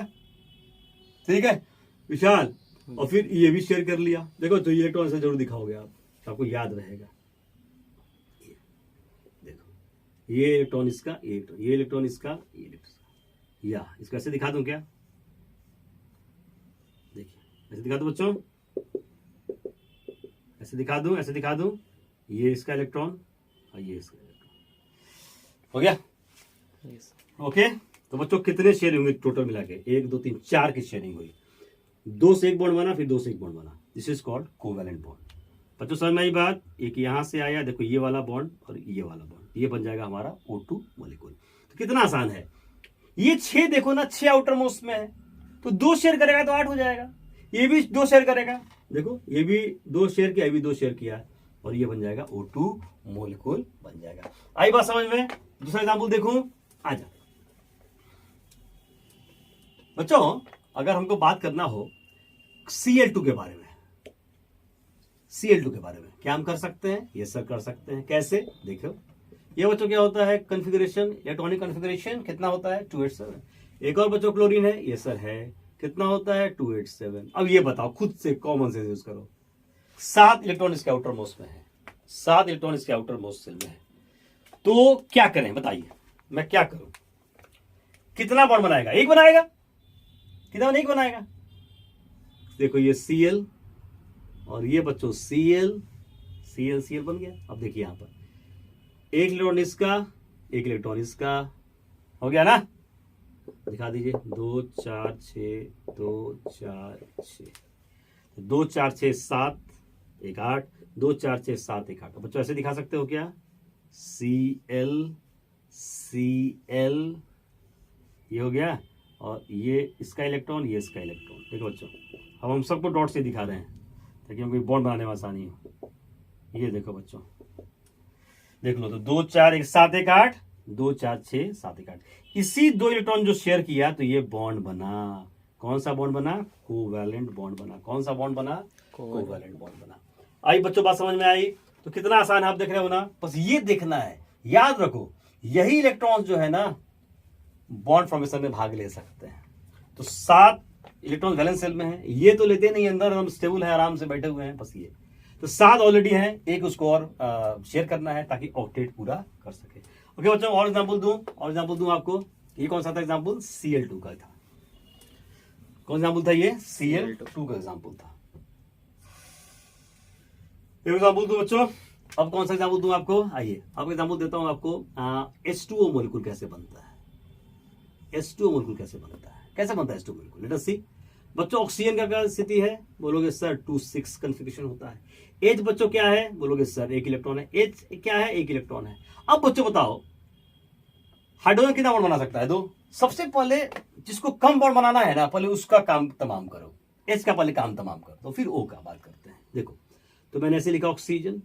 ठीक है विशाल, और फिर ये भी शेयर कर लिया। देखो तो इलेक्ट्रॉन से जरूर दिखाओगे आप, तो आपको याद रहेगा। देखो ये इलेक्ट्रॉन इसका, ये इलेक्ट्रॉन इसका, ये इलेक्ट्रॉन, या इसको ऐसे दिखा दूं क्या? देखिए ऐसे दिखा दूं बच्चों, ऐसे दिखा दूं, ऐसे दिखा दूं, ये इसका इलेक्ट्रॉन और ये इसका इलेक्ट्रॉन, हो गया? ओके तो बच्चों कितने शेयर होंगे टोटल मिला के? 1 2 3 4 की शेयरिंग हुई, 2 से 1 बॉन्ड बना, फिर 2 से 1 बॉन्ड बना, this is called covalent bond. बच्चों समझ में आई बात? एक यहां से आया, देखो ये वाला बॉन्ड और ये वाला बॉन्ड, ये बन जाएगा हमारा O2 मॉलिक्यूल। तो कितना आसान है ये। 6 देखो ना, 6 आउटर मोस्ट में है, तो 2 शेयर करेगा तो 8 हो जाएगा, ये भी 2 शेयर करेगा, देखो ये भी 2 शेयर किया, ये भी 2 शेयर किया, और ये बन जाएगा O2 मॉलिक्यूल बन जाएगा। आई बात समझ में? दूसरा एग्जाम्पल देखो, आजा बच्चों, अगर हमको बात करना हो Cl2 के बारे में, Cl2 के बारे में क्या हम कर सकते हैं? ये सर कर सकते हैं। कैसे? देखो ये बच्चों क्या होता है, कॉन्फ़िगरेशन, इलेक्ट्रॉनिक कॉन्फ़िगरेशन कितना होता है? 287। एक और बच्चों क्लोरीन है, ये सर है, कितना होता है? 287। अब ये बताओ खुद से, कॉमन सेंस यूज करो, 7 इलेक्ट्रॉन इसके आउटर मोस्ट में है, 7 इलेक्ट्रॉन इसके आउटर मोस्ट सेल में है, तो क्या करें बताइए, मैं क्या करूं? कितना बॉन्ड बनाएगा? एक बनाएगा, कितना एक बनाएगा? देखो ये Cl और ये बच्चों Cl बन गया। अब देखिए यहां पर 1 इलेक्ट्रॉन इसका, 1 इलेक्ट्रॉन इसका, हो गया ना? दिखा दीजिए, 2 4 6 2 4 6, 2 4 6 7 1 8, 2 4 6 7 1 8। बच्चों ऐसे दिखा सकते हो क्या? Cl ये हो गया, और ये इसका इलेक्ट्रॉन, ये इसका इलेक्ट्रॉन। देखो बच्चों अब हम सबको डॉट से दिखा रहे हैं ताकि हमको बॉन्ड बनाने में आसानी हो। ये देखो बच्चों, देख लो, तो 2 4 1 7 1 8, 2 4 6 7 1 8, इसी 2 इलेक्ट्रॉन जो शेयर किया तो ये बॉन्ड बना। कौन सा बॉन्ड बना? कोवैलेंट बॉन्ड बना। कौन सा बॉन्ड बना? कोवैलेंट बॉन्ड बना। आई बच्चों बात समझ में आई? तो कितना आसान है, आप देख रहे हो ना? बस ये देखना है, याद रखो यही इलेक्ट्रॉन्स जो है ना बॉन्ड फॉर्मेशन में भाग ले सकते हैं। तो 7 इलेक्ट्रॉन वैलेंस सेल में है, ये तो लेते नहीं अंदर, हम स्टेबल है, आराम से बैठे हुए हैं, बस ये तो 7 ऑलरेडी है, एक उसको और शेयर करना है ताकि ऑक्टेट पूरा कर सके। ओके बच्चों, और एग्जांपल दूं आपको। ये कौन सा था एग्जांपल? Cl2 का था। कौन एग्जांपल था ये? Cl2 का एग्जांपल था। एग्जांपल दूं बच्चों, अब कौन सा एग्जांपल दूं आपको? आइए आपको एग्जांपल देता हूं आपको, H2O मॉलिक्यूल कैसे बनता है। H2O मॉलिक्यूल कैसे बनता है? कैसे बनता है H2O मॉलिक्यूल? लेट अस सी। बच्चों ऑक्सीजन का क्या स्थिति है? बोलोगे सर 2 6 कॉन्फ़िगरेशन होता है। H बच्चों क्या है? बोलोगे सर 1 इलेक्ट्रॉन है। H क्या है? 1 इलेक्ट्रॉन है। अब बच्चों बताओ हाइड्रोजन कितना बॉन्ड बना सकता है? 2। सबसे पहले जिसको कम बॉन्ड बनाना है ना, पहले उसका काम तमाम करो, H का पहले काम तमाम करो, तो फिर O का बात करते हैं। देखो तो मैंने ऐसे लिखा ऑक्सीजन,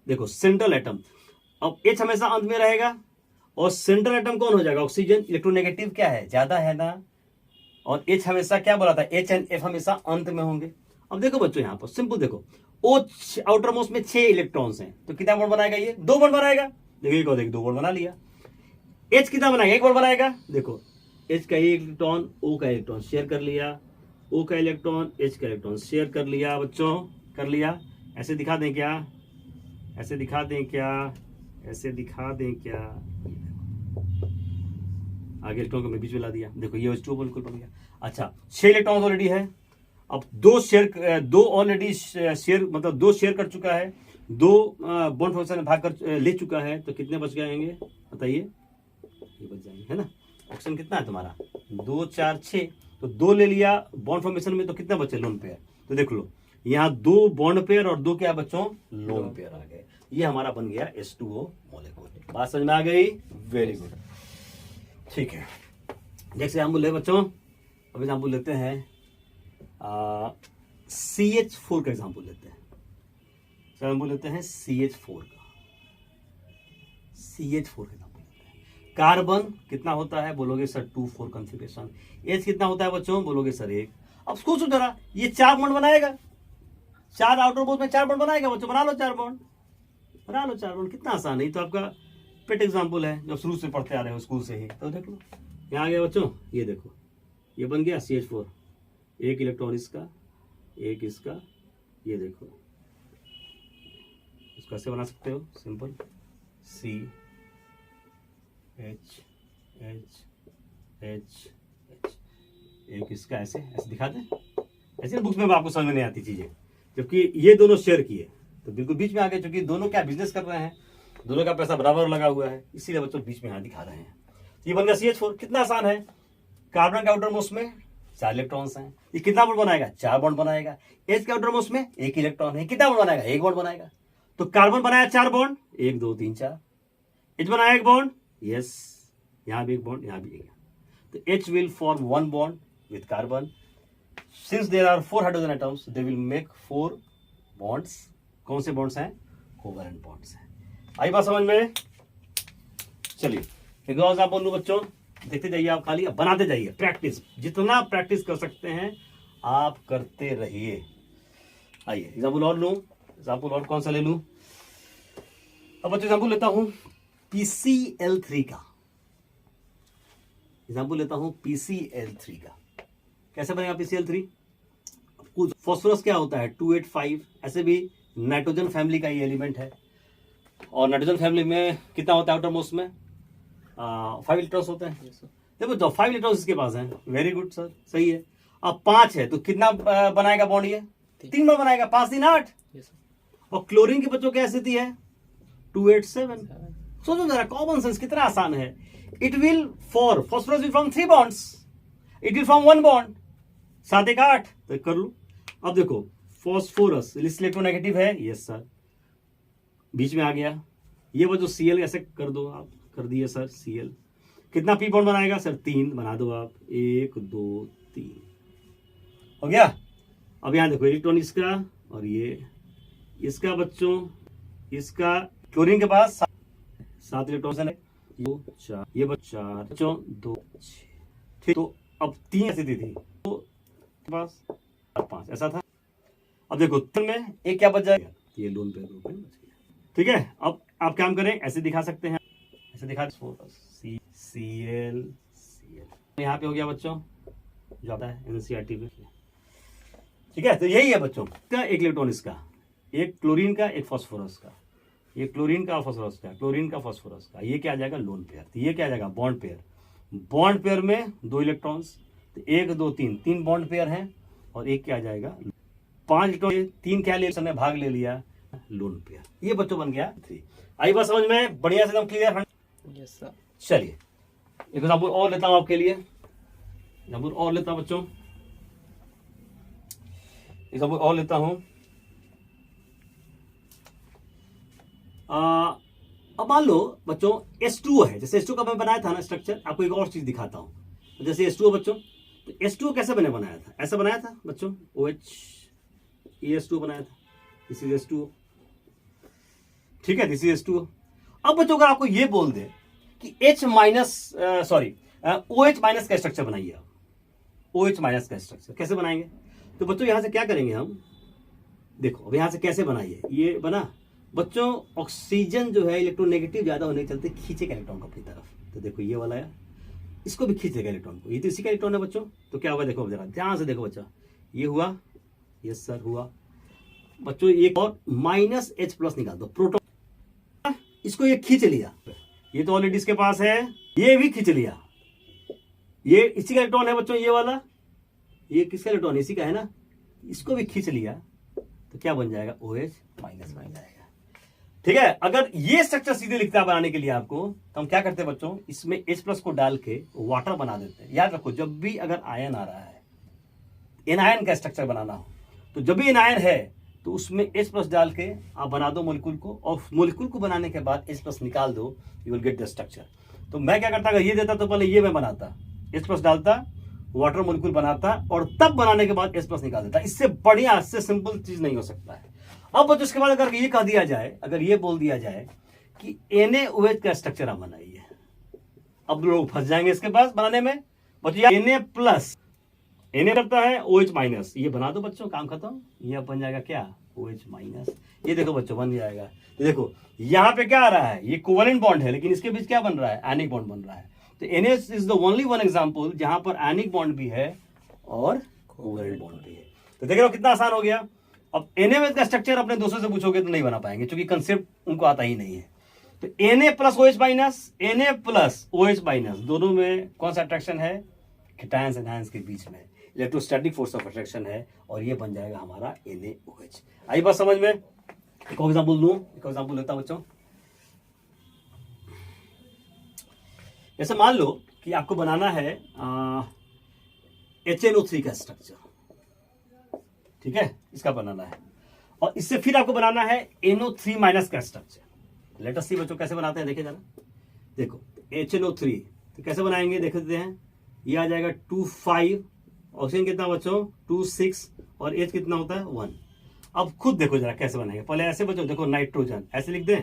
देखो सेंट्रल एटम, अब H हमेशा अंत में रहेगा, और सेंट्रल एटम कौन हो जाएगा? ऑक्सीजन। इलेक्ट्रोनेगेटिव क्या है? ज्यादा है ना, और H हमेशा क्या बोला था? H एंड F हमेशा अंत में होंगे। अब देखो बच्चों यहां पर सिंपल देखो, O आउटर मोस्ट में 6 इलेक्ट्रॉन्स हैं, तो कितना बॉन्ड बनाएगा? ये 2 बॉन्ड बनाएगा। देखो देखो 2 बॉन्ड बना लिया। H कितना बनाएगा? 1 बॉन्ड बनाएगा। देखो H का 1 इलेक्ट्रॉन, O का इलेक्ट्रॉन शेयर कर लिया, O का इलेक्ट्रॉन H का इलेक्ट्रॉन शेयर कर लिया। बच्चों कर लिया। ऐसे दिखा दें क्या? ऐसे दिखा दें क्या? ऐसे दिखा दें क्या? आगे इलेक्ट्रॉन को मैं बीच में ला दिया। देखो ये H2O बिल्कुल बन गया। अच्छा 6 इलेक्ट्रॉन ऑलरेडी है, अब 2 ऑलरेडी शेयर, मतलब 2 शेयर कर चुका है, 2 बॉन्ड फॉर्मेशन में भाग कर ले चुका है, तो कितने बच जाएंगे बताइए? ये बच जाएंगे, है ना? ऑप्शन कितना है तुम्हारा? 2 4 6, तो 2 ले लिया बॉन्ड फॉर्मेशन में, तो कितना बचे? Lone pair. तो देख लो यहाँ 2 बॉन्ड पेयर और 2 क्या बच्चों? लोन पेयर आ गए। ये हमारा बन गया H2O मॉलिक्यूल। बात समझ में आ गई? वेरी गुड, ठीक है। नेक्स्ट एग्जाम्पल ले बच्चों, अब एग्जाम्पल लेते हैं CH4 का एग्जाम्पल लेते हैं। एग्जाम्पल लेते हैं CH4 का। CH4 का एग्जाम्पल लेते हैं। कार्बन कितना होता है बोलोगे सर 2-4 कॉन्फ़िगरेशन। H कितना होता है बच्चों बोलोगे सर 1। अब सोचो जरा, ये 4 बॉन्ड बनाएगा, 4 आउटर मोस्ट में 4 बॉन्ड बनाएगा बच्चों। बना लो 4 बॉन्ड, बना लो 4 बॉन्ड। कितना आसान है, तो आपका पेट एग्जाम्पल है जब शुरू से पढ़ते आ रहे हो स्कूल से ही। तो देख लो यहाँ आ गया बच्चों, ये देखो ये बन गया CH4, एक इलेक्ट्रॉन इसका, एक इसका, ये देखो इसको कैसे बना सकते हो, सिंपल CH H H, एक इसका ऐसे ऐसे दिखा दें, ऐसे बुक्स में आपको समझ में नहीं आती चीजें, जबकि ये दोनों शेयर किए तो बिल्कुल बीच में आ गए, क्योंकि दोनों क्या बिजनेस कर रहे हैं, दोनों का पैसा बराबर लगा हुआ है, इसीलिए बच्चों बीच में यहाँ दिखा रहे हैं। तो ये बन गया CH4। कितना आसान है, कार्बन के आउटर मोस्ट में 4 इलेक्ट्रॉन्स हैं, ये कितना बॉन्ड बनाएगा, 4 बॉन्ड बनाएगा। H के आउटर मोस्ट में 1 इलेक्ट्रॉन है, कितना बॉन्ड बनाएगा, 1 बॉन्ड बनाएगा। तो कार्बन बनाया 4 बॉन्ड, 1 2 3 4। H बनाया 1 बॉन्ड, यस यहाँ भी 1 बॉन्ड, यहाँ भी 1। तो H will form 1 bond with carbon. Since there are 4 hydrogen atoms, they will make 4 bonds. कौन से बॉन्ड्स हैं, कोवेलेंट बॉन्ड्स हैं। आई बात समझ में। चलिए एक और आप बोलूं बच्चों, देखते जाइए आप, खाली बनाते जाइए, प्रैक्टिस जितना प्रैक्टिस कर सकते हैं आप करते रहिए। आइए एग्जाम्पल और लूं, एग्जाम्पल और कौन सा ले लूं। अब बच्चों एग्जाम्पल लेता हूं PCl3 का, एग्जाम्पल लेता हूं PCl3 का। कैसे बनेगा PCl3, कुछ फॉस्फोरस क्या होता है 285, ऐसे भी नाइट्रोजन फैमिली का ये एलिमेंट है, और नाइट्रोजन फैमिली में कितना होता है आउटर मोस्ट में 5 इलेक्ट्रॉन्स होते हैं। देखो तो 5 इलेक्ट्रॉन्स इसके पास हैं, वेरी गुड सर, सही है। अब 5 है तो कितना बनाएगा बॉन्ड, ये 3 बॉन्ड बनाएगा, 5 3 8। और क्लोरीन के बच्चों क्या स्थिति है 287। सोचो जरा, कॉमन सेंस कितना आसान है। It will for phosphorus will form 3 bonds, it will form 1 bond, 7 1 8, तो कर लो। अब देखो फॉस्फोरस इलेक्ट्रोनेगेटिव है, यस सर, बीच में आ गया। ये वो जो Cl ऐसे कर दो आप, कर दिए सर Cl, कितना पी बॉन्ड बनाएगा सर 3, बना दो आप, 1 2 3 हो गया। अब यहां देखो इलेक्ट्रॉन इसका और ये इसका बच्चों, इसका क्लोरीन के पास 7 इलेक्ट्रॉन है, 2 4, ये 4 बच्चों 2 6, ठीक। तो अब 3 स्थिति थी, तो पास 5 ऐसा था। अब देखो 3 में एक क्या बच जाएगा, ये लोन पेयर ग्रुप में बच गया, ठीक है। अब आप काम करें, ऐसे दिखा सकते हैं, ऐसे दिखा CL यहाँ पे हो गया बच्चों, जो आता है NCERT में, ठीक है। तो यही है बच्चों का, एक इलेक्ट्रॉन इसका, एक क्लोरीन का, एक फॉस्फोरस का, ये क्लोरीन का फॉस्फोरस का, क्लोरीन का फॉस्फोरस का, ये क्या आ जाएगा लोन पेयर। तो ये क्या आ जाएगा बॉन्ड पेयर, बॉन्ड पेयर में 2 इलेक्ट्रॉन्स, तो 1 2 3 बॉन्ड पेयर हैं, और एक क्या आ जाएगा 5 इलेक्ट्रॉन, 3 क्या ले ने भाग ले लिया लोन पेयर। ये बच्चों बन गया 3। आई बात समझ में, बढ़िया से एकदम क्लियर। Yes sir. चलिए एक एग्जाम्पल और लेता हूं आपके लिए, एग्जाम्पल और लेता हूं बच्चों, एग्जाम्पल और लेता हूं। अब मान लो बच्चों H2O है, जैसे H2O का मैं बनाया था ना स्ट्रक्चर, आपको एक और चीज दिखाता हूं। जैसे H2O बच्चों, तो H2O कैसे बनाया था, ऐसा बनाया था बच्चों, OH ये H2O बनाया था, दिस इज H2O, ठीक है, दिस इज H2O। अब बच्चों अगर आपको ये बोल दे कि OH माइनस का स्ट्रक्चर बनाइए आप, OH माइनस का स्ट्रक्चर कैसे बनाएंगे, तो बच्चों यहां से क्या करेंगे हम, देखो अब यहां से कैसे बनाइए, ये बना बच्चों, ऑक्सीजन जो है इलेक्ट्रोनेगेटिव ज्यादा होने के चलते खींचेगा इलेक्ट्रॉन को अपनी तरफ। तो देखो ये वाला है, इसको भी खींचेगा इलेक्ट्रॉन को, ये तो इसी का इलेक्ट्रॉन है बच्चों। तो क्या होगा देखो जरा ध्यान से देखो बच्चा, ये हुआ, यस सर हुआ बच्चों। एक और -H+ निकाल दो, प्रोटॉन, इसको ये खींच लिया, ये तो ऑलरेडी इसके पास है, ये भी खींच लिया, ये इसी का इलेक्ट्रॉन है बच्चों, ये वाला, ये किसका इलेक्ट्रॉन, इसी का है ना, इसको भी खींच लिया, तो क्या बन जाएगा OH- बन जाएगा, ठीक है। अगर ये स्ट्रक्चर सीधे लिखता है बनाने के लिए आपको, तो हम क्या करते हैं बच्चों, इसमें H+ को डाल के वाटर बना देते हैं। याद रखो जब भी अगर आयन आ रहा है, एनायन का स्ट्रक्चर बनाना हो, तो जब भी एनायन है तो उसमें H+ डाल के आप बना दो मोलिक्यूल को, और मोलिक्यूल को बनाने के बाद H+ निकाल दो, you will get the structure. तो मैं क्या करता, अगर ये देता तो पहले ये मैं बनाता, H+ डालता, वाटर मोलिक्यूल बनाता, और तब बनाने के बाद H+ निकाल देता। इससे बढ़िया, इससे सिंपल चीज नहीं हो सकता है। अब बच्चों इसके बाद अगर ये कह दिया जाए, अगर ये बोल दिया जाए कि NaOH का स्ट्रक्चर आप बनाइए, अब लोग फंस जाएंगे इसके पास बनाने में। बच्चों Na प्लस Na करता है OH माइनस, ये बना दो बच्चों, काम खत्म। ये बन जाएगा क्या, OH माइनस। ये देखो बच्चों बन जाएगा। तो देखो यहाँ पे क्या आ रहा है, ये कोवेलेंट बॉन्ड है, लेकिन इसके बीच क्या बन रहा है, एनिक बॉन्ड बन रहा है। तो Na is the only one example जहां पर एनिक बॉन्ड भी है और कोवेलेंट बॉन्ड भी है। तो देख रहे हो कितना आसान हो गया। अब Na का स्ट्रक्चर अपने दोस्तों से पूछोगे तो नहीं बना पाएंगे, क्योंकि कंसेप्ट उनको आता ही नहीं है। तो Na plus OH minus, Na plus OH minus, दोनों में कौन सा अट्रैक्शन है, केटायंस एनायंस के बीच में इलेक्ट्रोस्टैटिक फोर्स ऑफ अट्रैक्शन है, और ये बन जाएगा हमारा NaOH। आई बात समझ में। एक एग्जांपल दूं, एक एग्जांपल लेता हूं बच्चों। जैसे मान लो कि आपको बनाना है HNO3 का स्ट्रक्चर, ठीक है, इसका बनाना है, और इससे फिर आपको बनाना है NO3 माइनस का स्ट्रक्चर। लेट अस सी बच्चों कैसे बनाते हैं, देखिए जरा। देखो HNO3 तो कैसे बनाएंगे, देख लेते हैं। ये आ जाएगा 2,5, ऑक्सीजन कितना बच्चों 2,6, और H कितना होता है 1। अब खुद देखो जरा कैसे बनाएंगे। पहले ऐसे बच्चों देखो, नाइट्रोजन ऐसे लिख दें।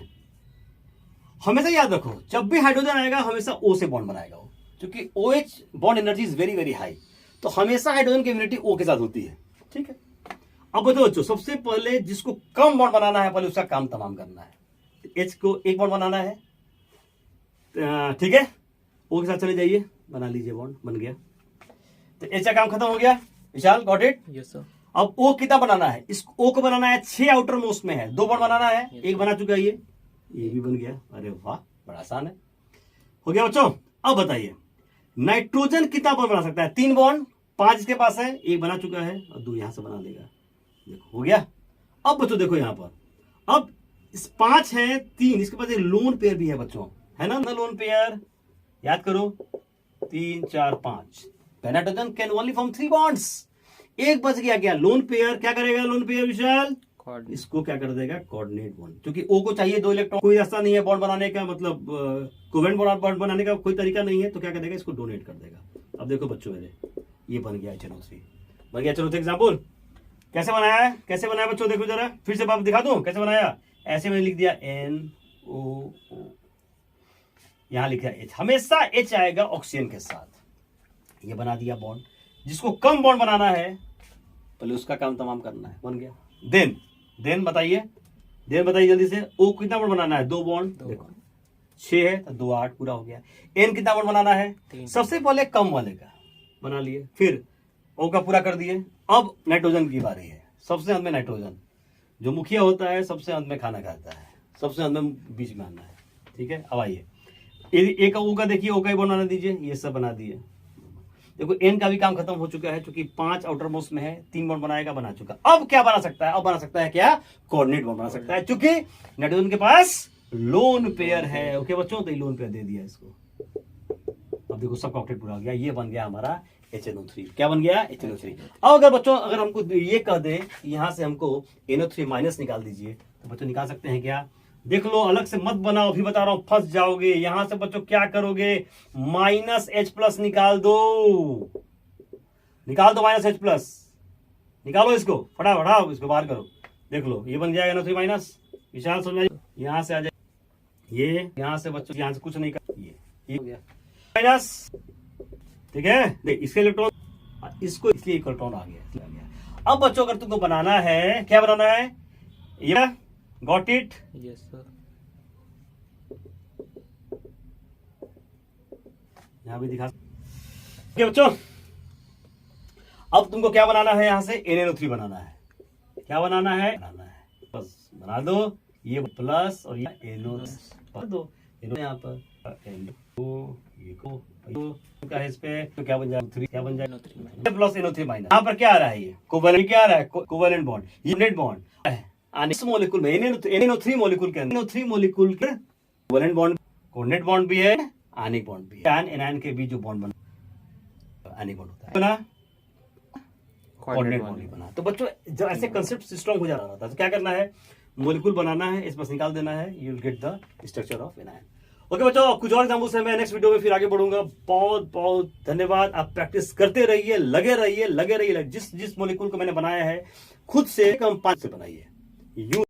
हमेशा याद रखो, जब भी हाइड्रोजन आएगा हमेशा O से बॉन्ड बनाएगा वो, क्योंकि OH bond energy is very very high, तो हमेशा हाइड्रोजन की इम्यूनिटी O के साथ होती है, ठीक है। अब बताओ बच्चों, सबसे पहले जिसको कम बॉन्ड बनाना है, पहले उसका काम तमाम करना है। H को एक बॉन्ड बनाना है, ठीक है, O के साथ चले जाइए, बना लीजिए, बॉन्ड बन गया। तो H का काम खत्म हो गया। विशाल गॉट इट? Yes sir. अब O कितना बनाना है, इस O को बनाना है 6 आउटर मोस्ट में है, 2 बॉन्ड बनाना है, एक बना चुका है, ये भी बन गया। अरे वाह, बड़ा आसान है, हो गया बच्चों। अब बताइए नाइट्रोजन कितना बॉन्ड बना सकता है, 3 बॉन्ड, 5 इसके पास है, एक बना चुका है और 2 यहां से बना लेगा, देखो हो गया। अब बच्चों देखो यहां पर, अब इस 5 है, 3 इसके पास एक लोन पेयर भी है बच्चों, है ना, लोन पेयर, याद करो 3 4 5। Nitrogen can only form 3 bonds, एक बच गया क्या, लोन पेयर। क्या करेगा लोन पेयर विशाल, इसको क्या कर देगा, कोऑर्डिनेट बॉन्ड, क्योंकि O को चाहिए 2 इलेक्ट्रॉन, कोई रास्ता नहीं है बॉन्ड बनाने का, मतलब कोवेलेंट बॉन्ड बनाने का कोई तरीका नहीं है, तो क्या करेगा, इसको डोनेट कर देगा। अब देखो बच्चों मेरे, ये बन गया HNO3, बन गया। चलो एग्जाम्पल कैसे बनाया है, कैसे बनाया बच्चों, देखो जरा फिर से बात दिखा दूं कैसे बनाया। ऐसे मैंने लिख दिया NO, यहां लिखा H, हमेशा H आएगा ऑक्सीजन के साथ, ये बना दिया बॉन्ड। जिसको कम बॉन्ड बनाना है पहले उसका काम तमाम करना है, बन गया। देन बताइए, जल्दी से। O कितना बॉन्ड बनाना है, 2 बॉन्ड, देखो 6 है तो 2 8 पूरा हो गया। N कितना बॉन्ड बनाना है, सबसे पहले कम वाले का बना लिए, फिर O का पूरा कर दिए। अब नाइट्रोजन की बारी है, सबसे अंत में नाइट्रोजन, जो मुखिया होता है सबसे अंत में खाना खाता है, सबसे अंत में बीच में आना है, ठीक है। अब आइए एक O का देखिए, O का ही बॉन्ड बना दीजिए, ये सब बना दिए। देखो N का भी काम खत्म हो चुका है, क्योंकि 5 आउटर मोस्ट में है, 3 बॉन्ड बनाएगा, बना चुका। अब क्या बना सकता है, अब बना सकता है क्या, कोऑर्डिनेट बॉन्ड बना सकता है, क्योंकि नाइट्रोजन के पास लोन पेयर है। ओके बच्चों, तो लोन पेयर दे दिया इसको। अब देखो सब ऑक्टेट पूरा हो गया, ये बन गया हमारा HNO3। क्या बन गया, HNO3। अब अगर बच्चों, अगर हमको ये कह दे यहां से हमको NO3 माइनस निकाल दीजिए, तो बच्चों निकाल सकते हैं क्या, देख लो, अलग से मत बनाओ, अभी बता रहा हूं, फंस जाओगे। यहां से बच्चों क्या करोगे, -H+ निकाल दो, -H+, निकालो इसको, फटाफट इसको बाहर करो, देख लो ये बन जाएगा NO3 माइनस। विशाल समझ, यहां से आ जाए, ये यहां से बच्चों, यहां से कुछ नहीं कर, ये हो गया माइनस, ठीक है। देख इसके इलेक्ट्रॉन, इसको इसलिए इलेक्ट्रॉन आ गया। अब बच्चों अगर तुमको बनाना है, क्या बनाना है, ये गॉट इट? Yes sir. यहां भी दिखा, ओके बच्चों। अब तुमको क्या बनाना है, यहां से NaNO3 बनाना है। क्या बनाना है, बस बना दो, ये प्लस और ये NO दो, यहाँ पर क्या है, इस पे तो क्या बन जाए 3, क्या बन जाए प्लस NO3 माइनस। यहाँ पर क्या आ रहा है, ये कोवेलेंट, क्या आ रहा है, कोवेलेंट बॉन्ड, यूनिट बॉन्ड। इस मॉलिक्यूल में NaNO3 मॉलिक्यूल के अंदर, NaNO3 मॉलिक्यूल के कोवेलेंट बॉन्ड, कोऑर्डिनेट बॉन्ड भी है, आयनिक बॉन्ड भी है। एनायन के बीच जो बॉन्ड बना, आयनिक बॉन्ड होता है, बना कोऑर्डिनेट बॉन्ड बना। तो बच्चों जब ऐसे कंसेप्ट स्ट्रांग हो जा रहा था, तो क्या करना है, मॉलिक्यूल बनाना है, इस पर निकाल देना है, you will get the structure of anion. Okay बच्चों, कुछ और एग्जाम्पल्स है, मैं नेक्स्ट वीडियो में फिर आगे बढ़ूंगा। बहुत बहुत धन्यवाद, आप प्रैक्टिस करते रहिए, लगे रहिए। जिस मॉलिक्यूल को मैंने बनाया है खुद से कम 5 से बनाइए, यू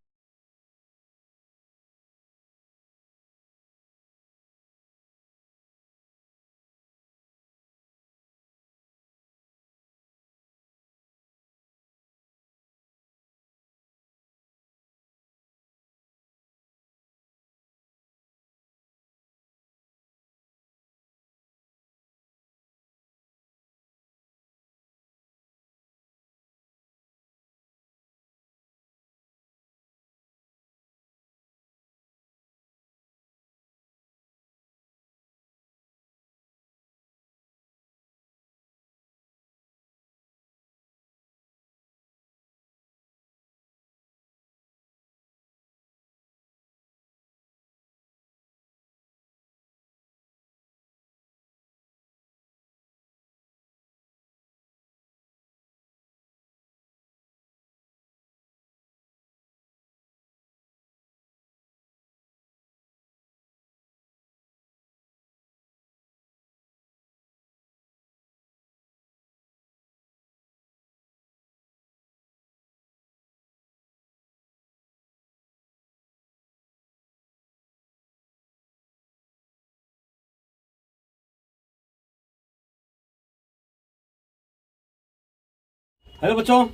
हेलो बच्चों,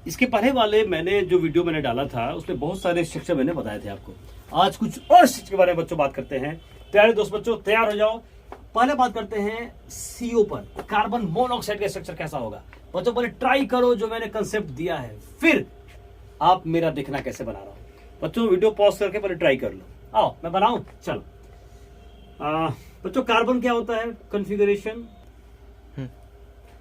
इसके पहले वाले मैंने जो वीडियो मैंने डाला था उसमें बहुत सारे स्ट्रक्चर मैंने बताए थे आपको। आज कुछ और चीज के बारे में बच्चों बात करते हैं। तैयार दोस्त बच्चों, तैयार हो जाओ। पहले बात करते हैं CO पर, कार्बन मोनोऑक्साइड का स्ट्रक्चर कैसा होगा। बच्चों पहले ट्राई करो जो मैंने कंसेप्ट दिया है, फिर आप मेरा देखना कैसे बना रहा हूं। बच्चों वीडियो पॉज करके पहले ट्राई कर लो। आओ मैं बनाऊं, चलो। बच्चों कार्बन क्या होता है, कॉन्फ़िगरेशन।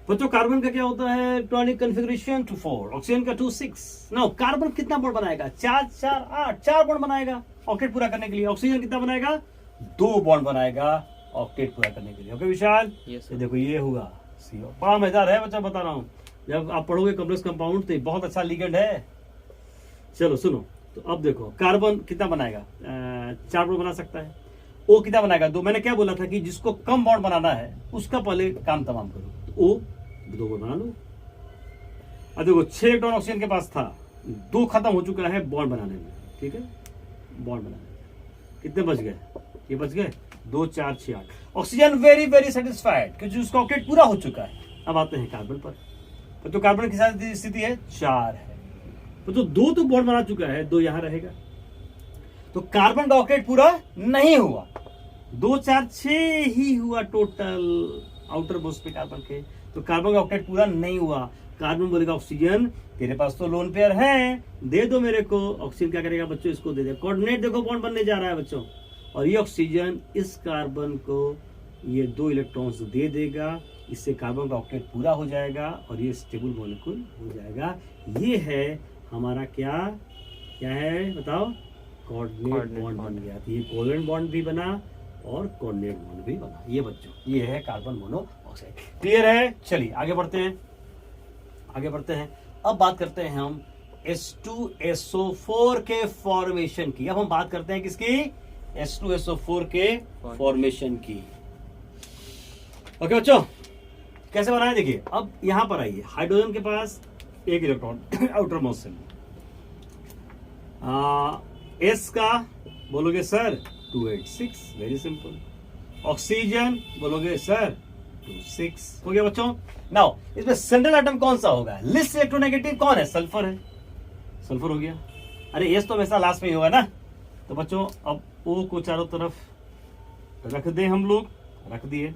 बच्चों कार्बन का क्या होता है, इलेक्ट्रॉनिक कॉन्फ़िगरेशन 2-4, ऑक्सीजन का 2-6। नाउ कार्बन कितना बॉन्ड बनाएगा, 4-4-8, 4 बॉन्ड बनाएगा ऑक्टेट पूरा करने के लिए। ऑक्सीजन कितना बनाएगा, 2 बॉन्ड बनाएगा ऑक्टेट पूरा करने के लिए। ओके विशाल, ये देखो ये हुआ CO। बड़ा मजेदार है बच्चा, बता रहा हूँ। जब आप पढ़ोगे कॉम्प्लेक्स कंपाउंड तो बहुत अच्छा लिगेंड है। चलो सुनो, तो अब देखो कार्बन कितना बनाएगा, 4 बॉन्ड बना सकता है। O कितना बनाएगा, 2। मैंने क्या बोला था कि जिसको कम बॉन्ड बनाना है उसका पहले काम तमाम करो। O 2 बॉन्ड बना लो। अब देखो 6 इलेक्ट्रॉन ऑक्सीजन के पास था, 2 खत्म हो चुका है बॉन्ड बनाने में। ठीक है, बॉन्ड बनाने में कितने बच गए, ये बच गए 2 4 6 8। ऑक्सीजन वेरी वेरी सेटिस्फाइड क्योंकि उसका ऑक्टेट पूरा हो चुका है। अब आते हैं कार्बन पर। तो कार्बन की सारी स्थिति है 4 है, तो 2 तो बॉन्ड बना चुका है, 2 यहां रहेगा। तो कार्बन का ऑक्टेट पूरा नहीं हुआ, 2 4 6 ही हुआ टोटल आउटर मोस्ट पे कार्बन के। तो कार्बन का ऑक्टेट पूरा नहीं हुआ। कार्बन बोलेगा ऑक्सीजन तेरे पास तो लोन पेयर है, दे दो मेरे को। ऑक्सीजन क्या करेगा बच्चों, इसको दे दे। कोऑर्डिनेट देखो बॉन्ड बनने जा रहा है बच्चों, और ये ऑक्सीजन इस कार्बन को ये 2 इलेक्ट्रॉन्स दे देगा। इससे कार्बन का ऑक्टेट पूरा हो जाएगा और ये स्टेबल मॉलिक्यूल हो जाएगा। ये है हमारा क्या क्या है बताओ, कोऑर्डिनेट बॉन्ड बन गया। तो ये कोवेलेंट बॉन्ड भी बना और कोऑर्डिनेट बॉन्ड भी बना। ये बच्चों ये है कार्बन मोनोऑक्साइड। क्लियर है, चलिए आगे बढ़ते हैं, आगे बढ़ते हैं। अब बात करते हैं हम H2SO4 के फॉर्मेशन की। अब हम बात करते हैं किसकी, H2SO4 के फॉर्मेशन की। ओके बच्चों, कैसे बनाए देखिए। अब यहां पर आइए, हाइड्रोजन के पास 1 electron outer most shell. S का बोलोगे सर 286, वेरी सिंपल। ऑक्सीजन बोलोगे सर 26। हो गया बच्चों। नाउ इसमें सेंट्रल एटम कौन सा होगा, लिस्ट इलेक्ट्रोनेगेटिव कौन है, सल्फर है। सल्फर हो गया। अरे एस तो हमेशा लास्ट में ही होगा ना। तो बच्चों अब O को चारों तरफ रख दे, हम लोग रख दिए।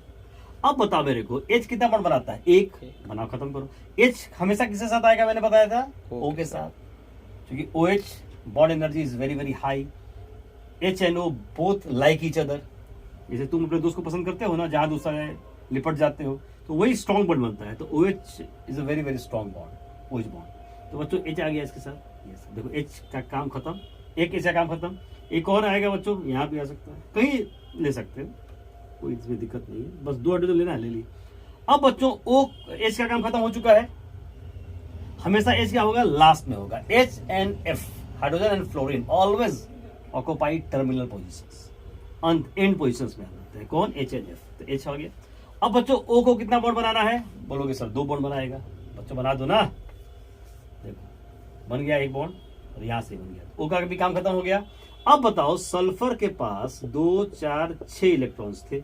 अब बताओ मेरे को H कितना बॉन्ड बनाता है, 1 बनाओ, खत्म करो। H हमेशा किसके साथ आएगा, मैंने बताया था O के साथ, क्योंकि OH bond energy is very very high. H and O both like each other. जैसे तुम अपने दोस्त को पसंद करते हो ना, जहां दूसरा है लिपट जाते हो, तो वही स्ट्रॉन्ग बॉन्ड बनता है। तो OH is a very very strong bond, OH bond. तो बच्चों H आ गया इसके साथ। यस, देखो H का काम खत्म, एक H का काम खत्म। एक और आएगा बच्चों, यहाँ भी आ सकता है, कहीं ले सकते हो, कोई इसमें दिक्कत नहीं है। बस 2 हाइड्रोजन लेना है, ले ली। अब बच्चों H का काम खत्म हो चुका है। हमेशा H क्या होगा, लास्ट में होगा। H and F, hydrogen and fluorine always occupy terminal positions, and positions में आते हैं। कौन, H एंड F। तो H हो गया। अब बच्चों O को कितना बॉन्ड बनाना है, बोलोगे सर 2 बॉन्ड बनाएगा। बच्चों बना दो ना, देखो बन गया 1 बॉन्ड, और यहां से बन गया, ओ का भी काम खत्म हो गया। अब बताओ सल्फर के पास 2 4 6 इलेक्ट्रॉन्स थे,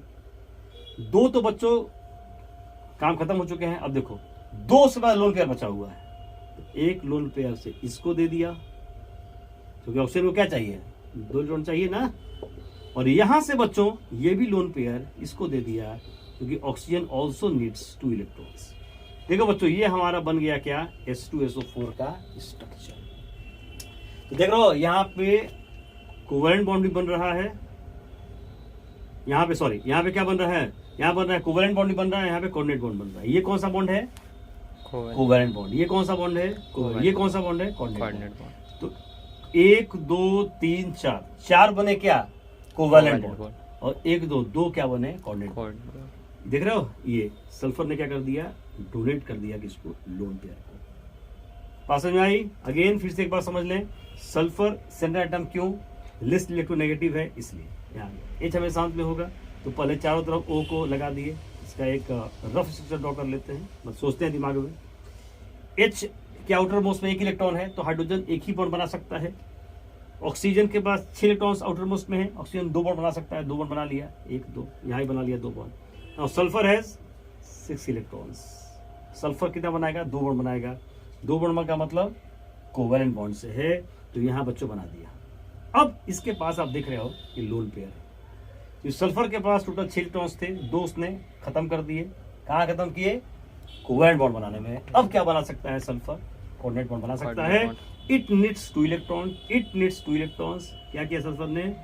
2 तो बच्चों काम खत्म हो चुके हैं। अब देखो 2 से बाद लोन पेयर बचा हुआ है, तो एक लोन पेयर से इसको दे दिया, क्योंकि ऑक्सीजन को क्या चाहिए, 2 इलेक्ट्रॉन चाहिए ना। और यहां से बच्चों ये भी लोन पेयर इसको दे दिया, क्योंकि ऑक्सीजन ऑल्सो नीड्स 2 इलेक्ट्रॉन्स। देखो बच्चों ये हमारा बन गया क्या, H2SO4 का स्ट्रक्चर। तो देख रहे हो यहाँ पे कोवेलेंट बॉन्ड भी बन रहा है, यहाँ पे सॉरी यहाँ पे क्या बन रहा है, यहाँ बन रहा है कोवेलेंट बॉन्ड भी बन रहा है, यहाँ पे कोऑर्डिनेट बॉन्ड बन रहा है। ये कौन सा बॉन्ड है, कोवेलेंट बॉन्ड। ये कौन सा बॉन्ड है, ये कौन सा बॉन्ड है, कोऑर्डिनेट बॉन्ड। तो 1 2 3 4 4 बने क्या, कोवेलेंट बॉन्ड, और 1 2 2 क्या बने, कोऑर्डिनेट बॉन्ड। देख रहे हो ये सल्फर ने क्या कर दिया, डोनेट कर दिया किसको, लोन पेयर को। पास में आई, अगेन फिर से एक बार समझ लें, सल्फर सेंट्रल एटम क्यों, लिस्ट इलेक्ट्रोनेगेटिव है इसलिए। यहाँ H हमें शांत में होगा, तो पहले चारों तरफ O को लगा दिए, इसका एक रफ स्ट्रक्चर ड्रॉ कर लेते हैं, बस सोचते हैं दिमाग में। H के आउटर मोस्ट में 1 इलेक्ट्रॉन है, तो हाइड्रोजन एक ही बॉन्ड बना सकता है। ऑक्सीजन के पास 6 इलेक्ट्रॉन्स आउटर मोस्ट में है, ऑक्सीजन 2 बॉन्ड बना सकता है, 2 बॉन्ड बना लिया, 1 2 यहाँ ही बना लिया 2 बॉन्ड। और सल्फर है 6 इलेक्ट्रॉन्स, सल्फर कितना बनाएगा, 2 बॉन्ड बनाएगा, 2 बॉन्ड का मतलब कोवेलेंट बॉन्ड से है, तो यहाँ बच्चों बना दिया। अब इसके पास आप देख रहे हो कि लोन पेयर है, तो सल्फर के पास टोटल 6 इलेक्ट्रॉन्स थे, 2 उसने खत्म कर दिए, कहाँ खत्म किए, कोवेलेंट बॉन्ड बनाने में। अब क्या बना सकता है सल्फर, कोऑर्डिनेट बॉन्ड बना सकता है। It needs 2 electron, it needs 2 electrons. क्या किया सल्फर ने,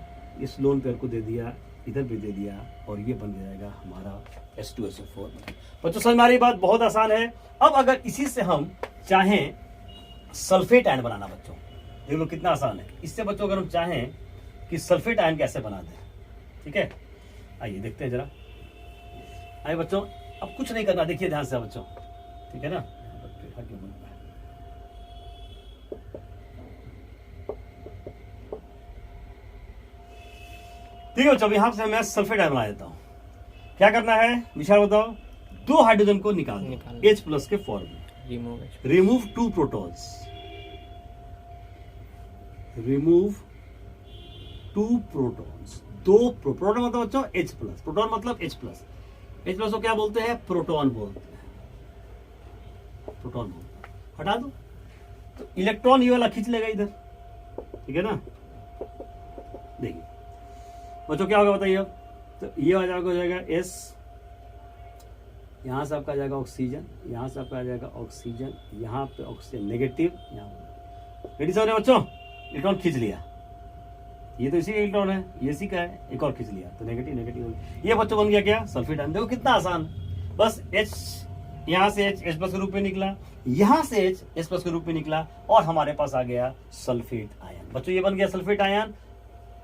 इस लोन पेयर को दे दिया, इधर भी दे दिया, और ये बन जाएगा हमारा H2SO4। बच्चों समझ में आ रही बात, बहुत आसान है। अब अगर इसी से हम चाहें सल्फेट आयन बनाना, बच्चों देख लो कितना आसान है। इससे बच्चों अगर हम चाहें कि सल्फेट आयन कैसे बना दें, ठीक है, आइए देखते हैं जरा। आइए बच्चों, अब कुछ नहीं करना, देखिए ध्यान से बच्चों, ठीक है ना। ठीक है बच्चों, यहां से मैं सल्फेट आयन बना देता हूं। क्या करना है विशाल बताओ, 2 हाइड्रोजन को निकाल H+ के फॉर्म में, remove 2 protons, remove 2 protons, 2 proton मतलब बच्चों H+, प्रोटॉन मतलब H+ को क्या बोलते हैं, प्रोटॉन बोलते हैं, प्रोटॉन बोलते हैं। हटा दो तो इलेक्ट्रॉन ये वाला खींच लेगा इधर, ठीक है ना। देखिए बच्चों क्या होगा बताइए, अब तो ये हो जाएगा S, यहां से आपका आ जाएगा ऑक्सीजन, यहां से आपका आ जाएगा ऑक्सीजन, यहां पे ऑक्सीजन नेगेटिव, यहाँ रेडी समझ रहे बच्चों, इलेक्ट्रॉन खींच लिया, ये तो इसी का इलेक्ट्रॉन है, ये इसी का है, एक और खींच लिया, तो नेगेटिव नेगेटिव, ये बच्चों बन गया क्या, सल्फेट आयन। देखो कितना आसान, बस H यहां से H+ के रूप में निकला, यहां से H+ के रूप में निकला, और हमारे पास आ गया सल्फेट आयन। बच्चों ये बन गया सल्फेट आयन,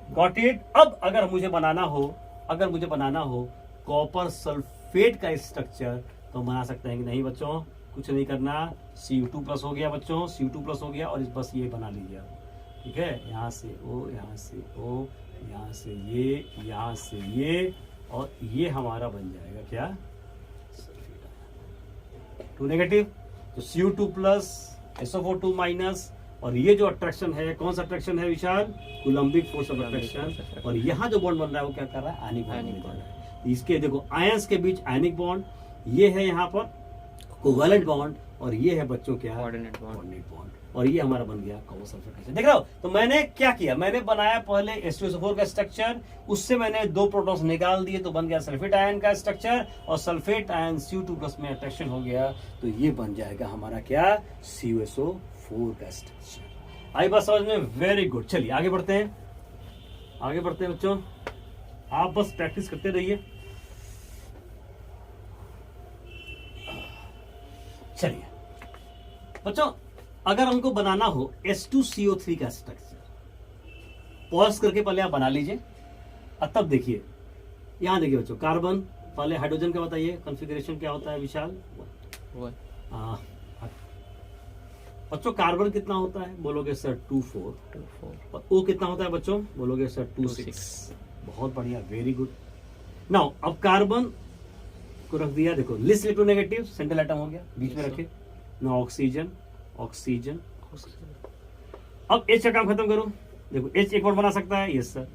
गॉट इट। अब अगर मुझे बनाना हो कॉपर सल्फेट का स्ट्रक्चर, तो बना सकते हैं कि नहीं बच्चों, कुछ नहीं करना, Cu2+ हो गया बच्चों, Cu2+ हो गया, और बस ये बना लीजिए, ठीक है, यहाँ से O, यहाँ से O, यहाँ से ये, यहाँ से ये, और ये हमारा बन जाएगा क्या, सल्फेट आयन। 2 नेगेटिव, तो Cu2+, SO4 2-, और ये जो अट्रैक्शन है, कौन सा अट्रैक्शन है विशाल, कूलम्बिक फोर्स ऑफ अट्रैक्शन। और यहाँ जो बॉन्ड बन रहा है वो क्या कर रहा है, आयनिक बॉन्ड बन रहा है। इसके देखो आयंस के बीच आयनिक बॉन्ड, ये है यहाँ पर कोवेलेंट बॉन्ड, और ये है बच्चों क्या, कोऑर्डिनेट बॉन्ड, और ये हमारा बन गया कॉपर सल्फेट। देख रहे हो, तो मैंने क्या किया, मैंने बनाया पहले H2SO4 का स्ट्रक्चर, उससे मैंने 2 प्रोटॉन्स निकाल दिए, तो बन गया सल्फेट आयन का स्ट्रक्चर, और सल्फेट आयन Cu2+ में अट्रैक्शन हो गया, तो ये बन जाएगा हमारा क्या, CuSO4 का स्ट्रक्चर। आई बात समझ में, वेरी गुड। चलिए आगे बढ़ते हैं बच्चों, आप बस प्रैक्टिस करते रहिए। चलिए बच्चों, अगर हमको बनाना हो H2CO3 का स्ट्रक्चर, पॉज करके पहले आप बना लीजिए, और तब देखिए, यहां देखिए बच्चों, कार्बन, पहले हाइड्रोजन का बताइए कॉन्फ़िगरेशन क्या होता है विशाल, बच्चों कार्बन कितना होता है, बोलोगे सर 2-4, और O कितना होता है बच्चों, बोलोगे सर 2-6। बहुत बढ़िया, वेरी गुड। नाउ अब कार्बन को रख दिया, देखो लिस्ट इलेक्ट्रोनेगेटिव, सेंट्रल एटम हो गया, बीच में रखे। नाउ ऑक्सीजन, अब H का काम खत्म करो। देखो H एक बॉन्ड बना सकता है, यस सर।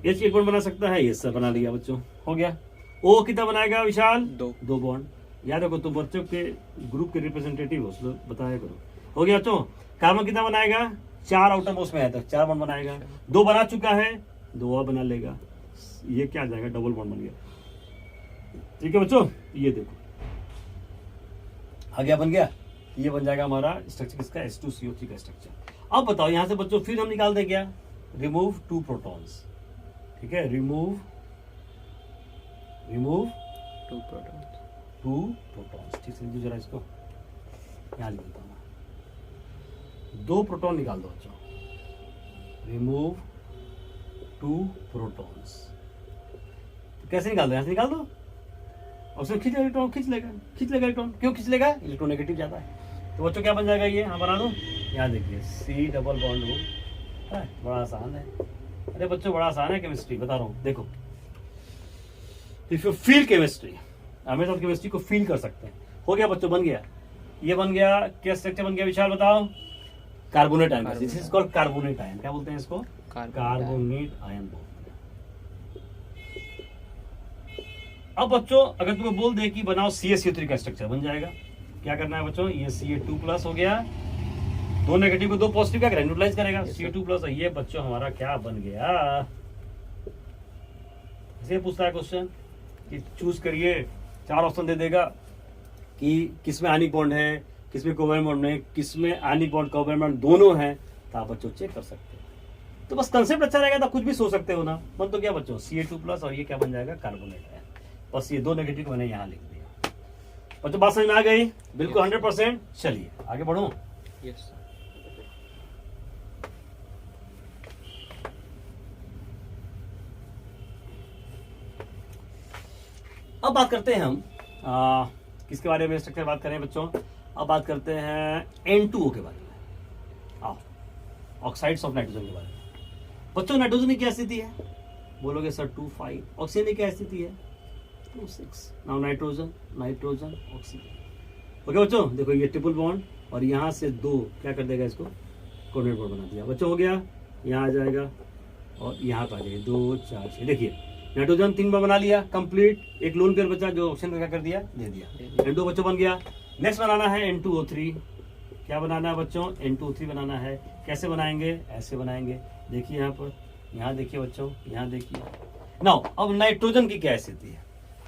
H एक बॉन्ड बना सकता है, यस सर, बना लिया बच्चों, हो गया। O कितना बनाएगा विशाल? दो बॉन्ड। याद रखो तुम बच्चों के ग्रुप के रिप्रेजेंटेटिव हो, तो बताया करो। हो गया बच्चों। कार्बन कितना बनाएगा? 4 आउटर मोस्ट में आया था, 4 बॉन्ड बनाएगा। 2 बना चुका है, 2 और बना लेगा। ये क्या आ जाएगा? डबल बॉन्ड बन गया। ठीक है बच्चों, ये देखो आ गया, बन गया। ये बन जाएगा हमारा स्ट्रक्चर किसका? H2CO3 का स्ट्रक्चर। अब बताओ यहां से बच्चों फिर हम निकाल दें क्या? Remove 2 protons. ठीक है, रिमूव 2 प्रोटॉन्स। ठीक से जरा इसको यहां लिख देता हूं। 2 प्रोटॉन निकाल दो बच्चों। Remove 2 protons. तो कैसे निकाल दो? यहां से निकाल दो। ऑक्सीजन खींच इलेक्ट्रॉन, खींच लेगा इलेक्ट्रॉन। क्यों खींच लेगा? इलेक्ट्रॉन नेगेटिव जाता है। तो बच्चों क्या बन जाएगा ये? हाँ बना दो। यहाँ देखिए C डबल बॉन्ड O है, बड़ा आसान है। अरे बच्चों बड़ा आसान है केमिस्ट्री, बता रहा हूँ। देखो इफ यू फील केमिस्ट्री, हमेशा केमिस्ट्री को फील कर सकते हैं। हो गया बच्चों, बन गया। ये बन गया। क्या स्ट्रक्चर बन गया विशाल बताओ? Carbonate ion. This is called carbonate ion. क्या बोलते हैं इसको? कार्बोनेट आयन बोलते हैं। अब बच्चों अगर तुम्हें बोल दे कि बनाओ CaCO3 का स्ट्रक्चर, बन जाएगा। क्या करना है बच्चों? ये Ca2+ हो गया, 2 नेगेटिव को 2 पॉजिटिव क्या करेगा? न्यूट्रलाइज करेगा। Ca2+। ये बच्चों हमारा क्या बन गया? इसे पूछता है क्वेश्चन कि चूज करिए, 4 ऑप्शन दे देगा कि किसमें आयनिक बॉन्ड है, किसमें कोवैलेंट बॉन्ड है, किसमें आयनिक बॉन्ड कोवैलेंट बॉन्ड दोनों है। तो आप बच्चों चेक कर सकते हैं। तो बस कंसेप्ट अच्छा रहेगा तो कुछ भी सोच सकते हो ना। मन तो क्या बच्चों? Ca2+ और ये क्या बन जाएगा? कार्बोनेट है। बस ये 2 नेगेटिव मैंने यहाँ लिख दिया। बच्चों बात समझ में आ गई? बिल्कुल 100%। चलिए आगे बढ़ो। यस। अब बात करते हैं हम किसके बारे में स्ट्रक्चर बात करें बच्चों? अब बात करते हैं N2O के बारे में। आओ, ऑक्साइड्स ऑफ नाइट्रोजन के बारे में। बच्चों नाइट्रोजन की क्या स्थिति है? बोलोगे सर 2,5। ऑक्सीजन की क्या स्थिति है? 2,6। Now nitrogen oxygen. ओके बच्चों, देखो ये ट्रिपल बॉन्ड और यहाँ से 2 क्या कर देगा? इसको कोऑर्डिनेट बॉन्ड बना दिया बच्चों। हो गया, यहाँ आ जाएगा और यहाँ पर आ जाएगा 2, 4, 6। देखिए नाइट्रोजन 3 बार बना लिया कंप्लीट। एक लोन पेयर बचा जो ऑक्सीजन क्या कर दिया? दे दिया। N2 बच्चों बन गया। नेक्स्ट बनाना है N2O3। क्या बनाना है बच्चों? N2O3 बनाना है। कैसे बनाएंगे? ऐसे बनाएंगे। देखिए यहाँ पर, यहाँ देखिए बच्चों, यहाँ देखिए। नाउ अब नाइट्रोजन की क्या स्थिति है?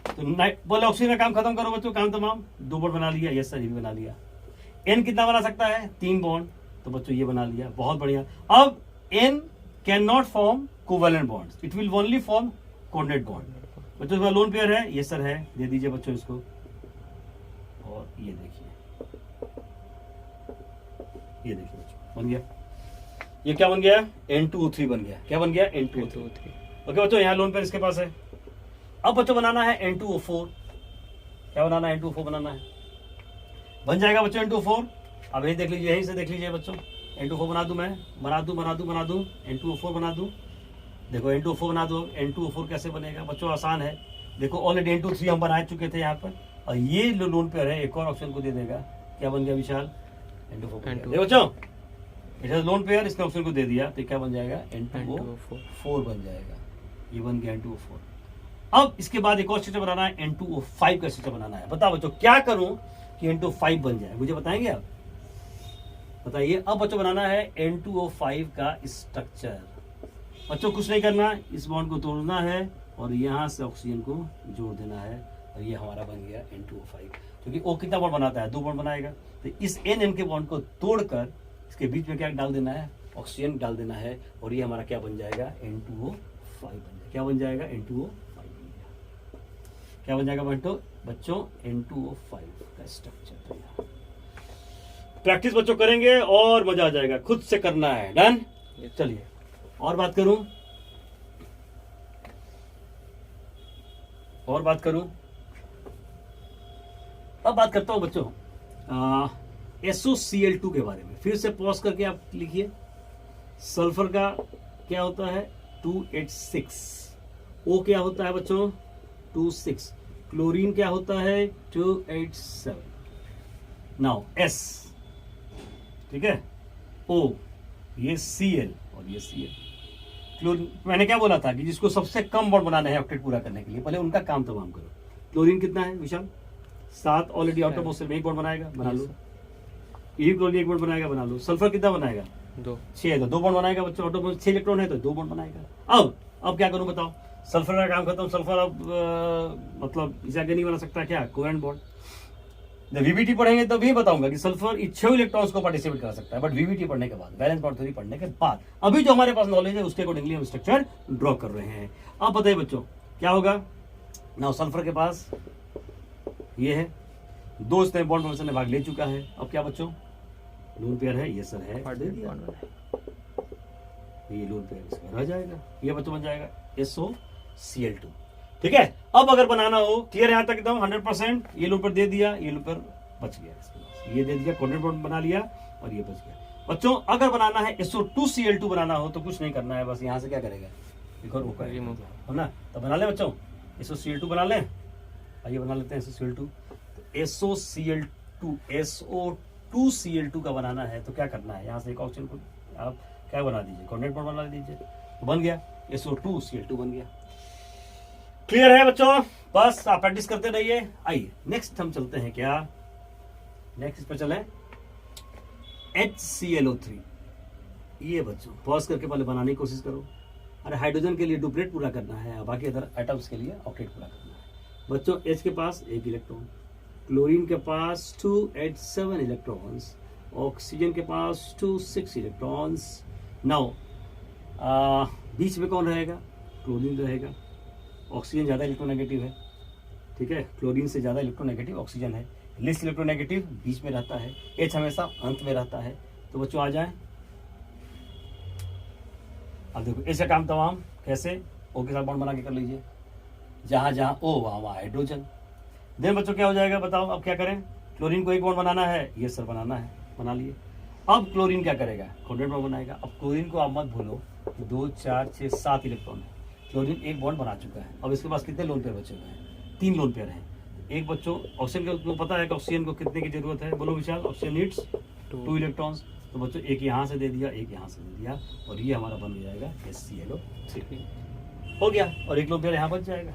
तो बोले ऑक्सीजन का काम खत्म करो बच्चों, काम तमाम। 2 बॉन्ड बना लिया, यस सर, ये भी बना लिया। N कितना बना सकता है? 3 बॉन्ड। तो बच्चों ये बना लिया, बहुत बढ़िया। अब N can not form covalent bonds, it will only form coordinate bond. बच्चों इसका लोन पेयर है, यस सर है, दे दीजिए बच्चों इसको। और ये देखिए बच्चों बन गया। ये क्या बन गया? N2O3 बन गया। क्या बन गया? N2O3। ओके बच्चों, यहाँ लोन पेयर इसके पास है। अब बच्चों बनाना है N2O4। क्या बनाना है? N2O4 बनाना है। बन जाएगा बच्चों N2O4। अब यही देख लीजिए, यहीं से देख लीजिए बच्चों। N2O4 बना दूं मैं, बना दूं N2O4 बना दूं। देखो N2O4 बना दो। N2O4 कैसे बनेगा बच्चों? आसान है। देखो ऑलरेडी N2O3 हम बना चुके थे यहाँ पर, और ये लोन पेयर है, एक और ऑप्शन को दे देगा। क्या बन गया विशाल? N2O4। देखो बच्चों इट हैज लोन पेयर, इसने ऑप्शन को दे दिया तो क्या बन जाएगा? N2O4 बन जाएगा। ये बन गया N2O4। अब इसके बाद एक और स्ट्रक्चर बनाना है, N2O5 का स्ट्रक्चर बनाना है। बताओ बच्चों क्या करूं कि N2O5 बन जाए? मुझे बताएंगे आप? बताइए। अब बच्चों बनाना है N2O5 का स्ट्रक्चर। बच्चों कुछ नहीं करना, इस बॉन्ड को तोड़ना है और यहाँ से ऑक्सीजन को जोड़ देना है, और ये हमारा बन गया N2O5। क्योंकि O कितना बॉन्ड बनाता है? 2 बॉन्ड बनाएगा। तो इस N के बॉन्ड को तोड़कर इसके बीच में क्या डाल देना है? ऑक्सीजन डाल देना है, और ये हमारा क्या बन जाएगा? N2O5 बन जाएगा। क्या बन जाएगा? N2O5 बन जाएगा। क्या बन जाएगा बच्चों? N2O5 का स्ट्रक्चर। प्रैक्टिस बच्चों करेंगे और मजा आ जाएगा, खुद से करना है। डन? चलिए और बात करूं, अब बात करता हूं बच्चों SOCl2 के बारे में। फिर से पॉज करके आप लिखिए। सल्फर का क्या होता है? 286। O क्या होता है बच्चों? 26। क्लोरीन क्या होता है? 287। नाउ S, ठीक है, O ये Cl और ये Cl। मैंने क्या बोला था कि जिसको सबसे कम बॉन्ड बनाना है ऑक्टेट पूरा करने के लिए, पहले उनका काम तमाम करो। क्लोरीन कितना है विशाल? 7 ऑलरेडी आउटर मोस्ट में एक बॉन्ड बनाएगा, बना लो। ये क्लोरीन एक बॉन्ड बनाएगा, बना लो। सल्फर कितना बनाएगा? 2। 6 है तो 2 बॉन्ड बनाएगा बच्चों। आउटर मोस्ट 6 इलेक्ट्रॉन है तो 2 बॉन्ड बनाएगा। अब क्या करूं बताओ? सल्फर का काम खत्म। सल्फर अब मतलब इसे आगे नहीं बना सकता क्या? Covalent bond. जब वीबीटी पढ़ेंगे तो भी बताऊंगा कि सल्फर 6 इलेक्ट्रॉन्स को पार्टिसिपेट कर सकता है, बट वीबीटी पढ़ने के बाद, वैलेंस बॉन्ड थ्योरी पढ़ने के बाद। अभी जो हमारे पास नॉलेज है उसके अकॉर्डिंगली हम स्ट्रक्चर ड्रॉ कर रहे हैं। अब बताइए बच्चों क्या होगा? नाउ सल्फर के पास ये है, 2 इसने बॉन्ड फॉर्मेशन में भाग ले चुका है। अब क्या बच्चों? लोन पेयर है, ये सर है, दे दिया। ये लोन पेयर इसका रह जाएगा, ये बच्चों बन जाएगा SOCl2। ठीक है। अब अगर बनाना हो, क्लियर यहां तक एकदम 100%, ये लोन पर दे दिया, ये लोन पर बच गया, ये दे दिया, कोऑर्डिनेट बॉन्ड बना लिया और ये बच गया। बच्चों अगर बनाना है SO2Cl2 बनाना हो तो कुछ नहीं करना है, बस यहां से क्या करेगा? एक और वो करेगा, है ना? तो बना ले बच्चों, SOCl2 बना लें। आइए बना लेते हैं SOCl2। SO2Cl2 का बनाना है तो क्या करना है? यहाँ से एक ऑप्शन को आप क्या बना दीजिए? कोऑर्डिनेट बॉन्ड बना दीजिए, तो बन गया SO2Cl2 बन गया। क्लियर है बच्चों? बस आप प्रैक्टिस करते रहिए। आइए नेक्स्ट हम चलते हैं, क्या नेक्स्ट इस पर चले? HClO3। ये बच्चों पॉज करके पहले बनाने की कोशिश करो। अरे हाइड्रोजन के लिए डुप्लेट पूरा करना है, बाकी अदर एटम्स के लिए ऑक्टेट पूरा करना है। बच्चों H के पास 1 इलेक्ट्रॉन, क्लोरीन के पास 2H7 इलेक्ट्रॉन्स, ऑक्सीजन के पास 2 6 इलेक्ट्रॉन्स। नाउ बीच में कौन रहेगा? क्लोरीन रहेगा। ऑक्सीजन ज़्यादा इलेक्ट्रोनेगेटिव है, ठीक है, क्लोरीन से ज़्यादा इलेक्ट्रोनेगेटिव ऑक्सीजन है। लिस्ट इलेक्ट्रोनेगेटिव बीच में रहता है, H हमेशा अंत में रहता है। तो बच्चों आ जाए, अब देखो ऐसा काम तमाम कैसे? O के साथ बॉन्ड बना के कर लीजिए, जहां जहां O वहां वहां हाइड्रोजन। देन बच्चों क्या हो जाएगा बताओ? अब क्या करें? क्लोरीन को एक बॉन्ड बनाना है, ये सर बनाना है, बना लिए। अब क्लोरीन क्या करेगा? कोऑर्डिनेट बॉन्ड बनाएगा। अब क्लोरीन को आप मत भूलो, 2 4 6 7 इलेक्ट्रॉन है। क्लोरीन एक बॉन्ड बना चुका है। अब इसके पास कितने लोन पेयर बचे हुए हैं? 3 लोन पेयर हैं। एक बच्चों ऑक्सीजन को पता है कि ऑक्सीजन को कितने की जरूरत है? बोलो विशाल। Oxygen needs 2 electrons. तो बच्चों एक यहाँ से दे दिया, एक यहाँ से दे दिया, और ये हमारा बन जाएगा HClO3 हो गया, और एक लोन पेयर यहाँ बच जाएगा।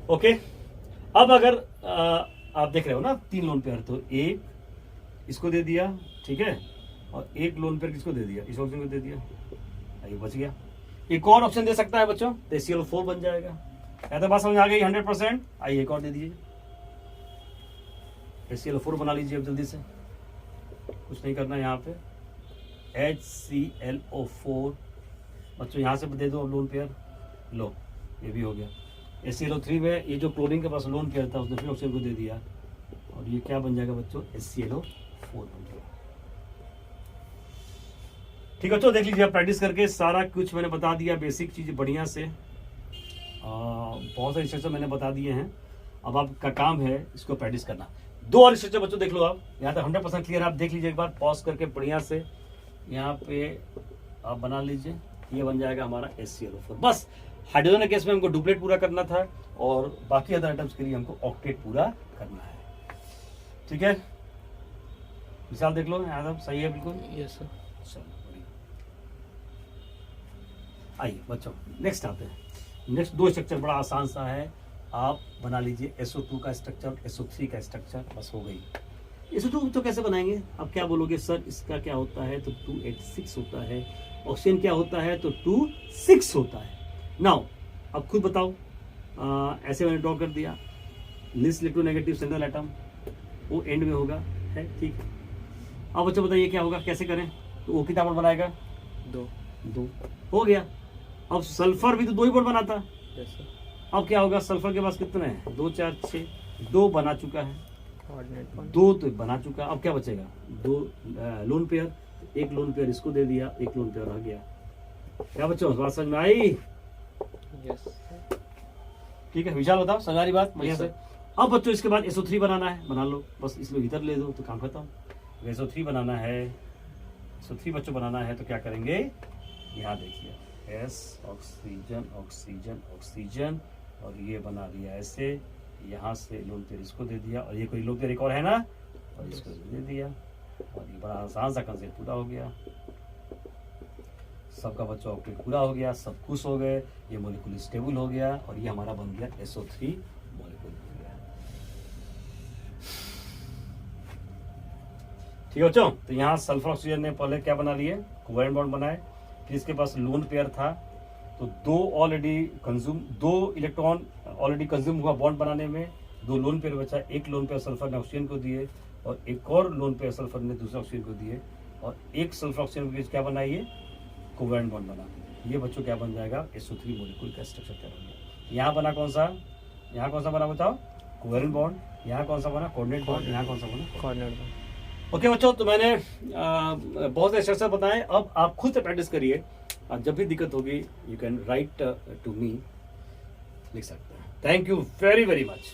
ओके। अब अगर आप देख रहे हो ना 3 लोन पेयर, तो एक इसको दे दिया, ठीक है, और एक लोन पेयर किसको दे दिया? इस ऑक्सीजन को दे दिया, ये बच गया। एक और ऑप्शन दे सकता है बच्चों, तो HClO4 बन जाएगा। क्या तो बात समझ आ गई 100%? आइए एक और दे दीजिए, HClO4 बना लीजिए। अब जल्दी से, कुछ नहीं करना यहाँ पे। HClO4 बच्चों यहाँ से दे दो लोन पेयर, लो ये भी हो गया। HClO3 में ये जो क्लोरीन के पास लोन पेयर था उसने फिर ऑक्सीजन को दे दिया, और ये क्या बन जाएगा बच्चों? HClO4 बन जाएगा। ठीक है बच्चों, देख लीजिए प्रैक्टिस करके सारा कुछ मैंने बता दिया, बेसिक चीज बढ़िया से। बहुत सारे स्ट्रक्चर मैंने बता दिए हैं। अब आपका काम है इसको प्रैक्टिस करना। 2 और स्ट्रक्चर बच्चों देख लो आप, यहाँ तक 100% क्लियर। आप देख लीजिए एक बार पॉज करके बढ़िया से, यहाँ पे आप बना लीजिए, ये बन जाएगा हमारा HClO4। बस हाइड्रोजन के केस में हमको डुप्लेट पूरा करना था, और बाकी अदर आइटम्स के लिए हमको ऑक्टेट पूरा करना है। ठीक है विशाल, देख लो यहाँ सही है बिल्कुल। Yes sir. चलो आइए बच्चों नेक्स्ट आते हैं। नेक्स्ट 2 स्ट्रक्चर बड़ा आसान सा है, आप बना लीजिए SO2 का स्ट्रक्चर, SO3 का स्ट्रक्चर, बस हो गई। SO2 तो कैसे बनाएंगे? अब क्या बोलोगे सर इसका क्या होता है? तो 2H6 होता है। ऑक्सीजन क्या होता है? तो 2 6 होता है। नाउ अब खुद बताओ, ऐसे मैंने ड्रॉ कर दिया, लिस्ट इलेक्ट्रोनेगेटिव सेंट्रल एटम, वो एंड में होगा, है ठीक। अब बच्चों बताइए क्या होगा, कैसे करें? तो O कितना बॉन्ड बनाएगा? 2 हो गया। अब सल्फर भी तो 2 ही बॉन्ड बनाता है। Yes sir. अब क्या होगा? सल्फर के पास कितने हैं? 2 4 6, 2 बना चुका है, कोऑर्डिनेट बॉन्ड 2 तो बना चुका। अब क्या बचेगा? 2 लोन पेयर, एक लोन पेयर इसको दे दिया, एक लोन पेयर रह गया। क्या बच्चों बात समझ में आई? यस। ठीक है विशाल बताओ, समझ आ रही बात बढ़िया Yes, से? अब बच्चों इसके बाद SO3 बनाना है, बना लो, बस इसमें इधर ले दो तो काम खत्म। SO3 बनाना है, SO3 बच्चों बनाना है तो क्या करेंगे? यहाँ देखिए S, ऑक्सीजन ऑक्सीजन ऑक्सीजन, और ये बना दिया ऐसे, यहाँ से लोन पेयर इसको दे दिया, और ये कोई लोन पेयर एक और है ना, और इसको दे दिया, और ये बड़ा आसान सा कंसेप्ट पूरा हो गया, सबका बच्चा ऑक्टेट पूरा हो गया, सब खुश हो गए, ये मॉलिक्यूल स्टेबल हो गया और ये हमारा बन गया SO3 मॉलिक्यूल बन गया। ठीक है बच्चों, तो यहाँ सल्फर ऑक्सीजन ने पहले क्या बना लिए, कोवेलेंट बॉन्ड बनाए, फिर इसके पास लोन पेयर था, तो दो इलेक्ट्रॉन ऑलरेडी कंज्यूम हुआ बॉन्ड बनाने में, 2 लोन पेयर बचा, एक लोन पेयर सल्फर ने ऑक्सीजन को दिए और एक और लोन पेयर सल्फर ने दूसरे ऑक्सीजन को दिए, और एक सल्फर ऑक्सीजन के बीच क्या बना, ये कोवेलेंट बॉन्ड बना। ये बच्चों क्या बन जाएगा, SO3 मॉलिक्यूल का स्ट्रक्चर तैयार हो गया। यहाँ बना कौन सा, यहाँ कौन सा बना बताओ, कोवेलेंट बॉन्ड, यहाँ कौन सा बना, कोऑर्डिनेट बॉन्ड, यहाँ कौन सा बना, कोऑर्डिनेट बॉन्ड। ओके बच्चों, तो मैंने बहुत से स्ट्रक्चर बताए, अब आप खुद से प्रैक्टिस करिए, जब भी दिक्कत होगी you can write to me, लिख सकते हैं। Thank you very very much.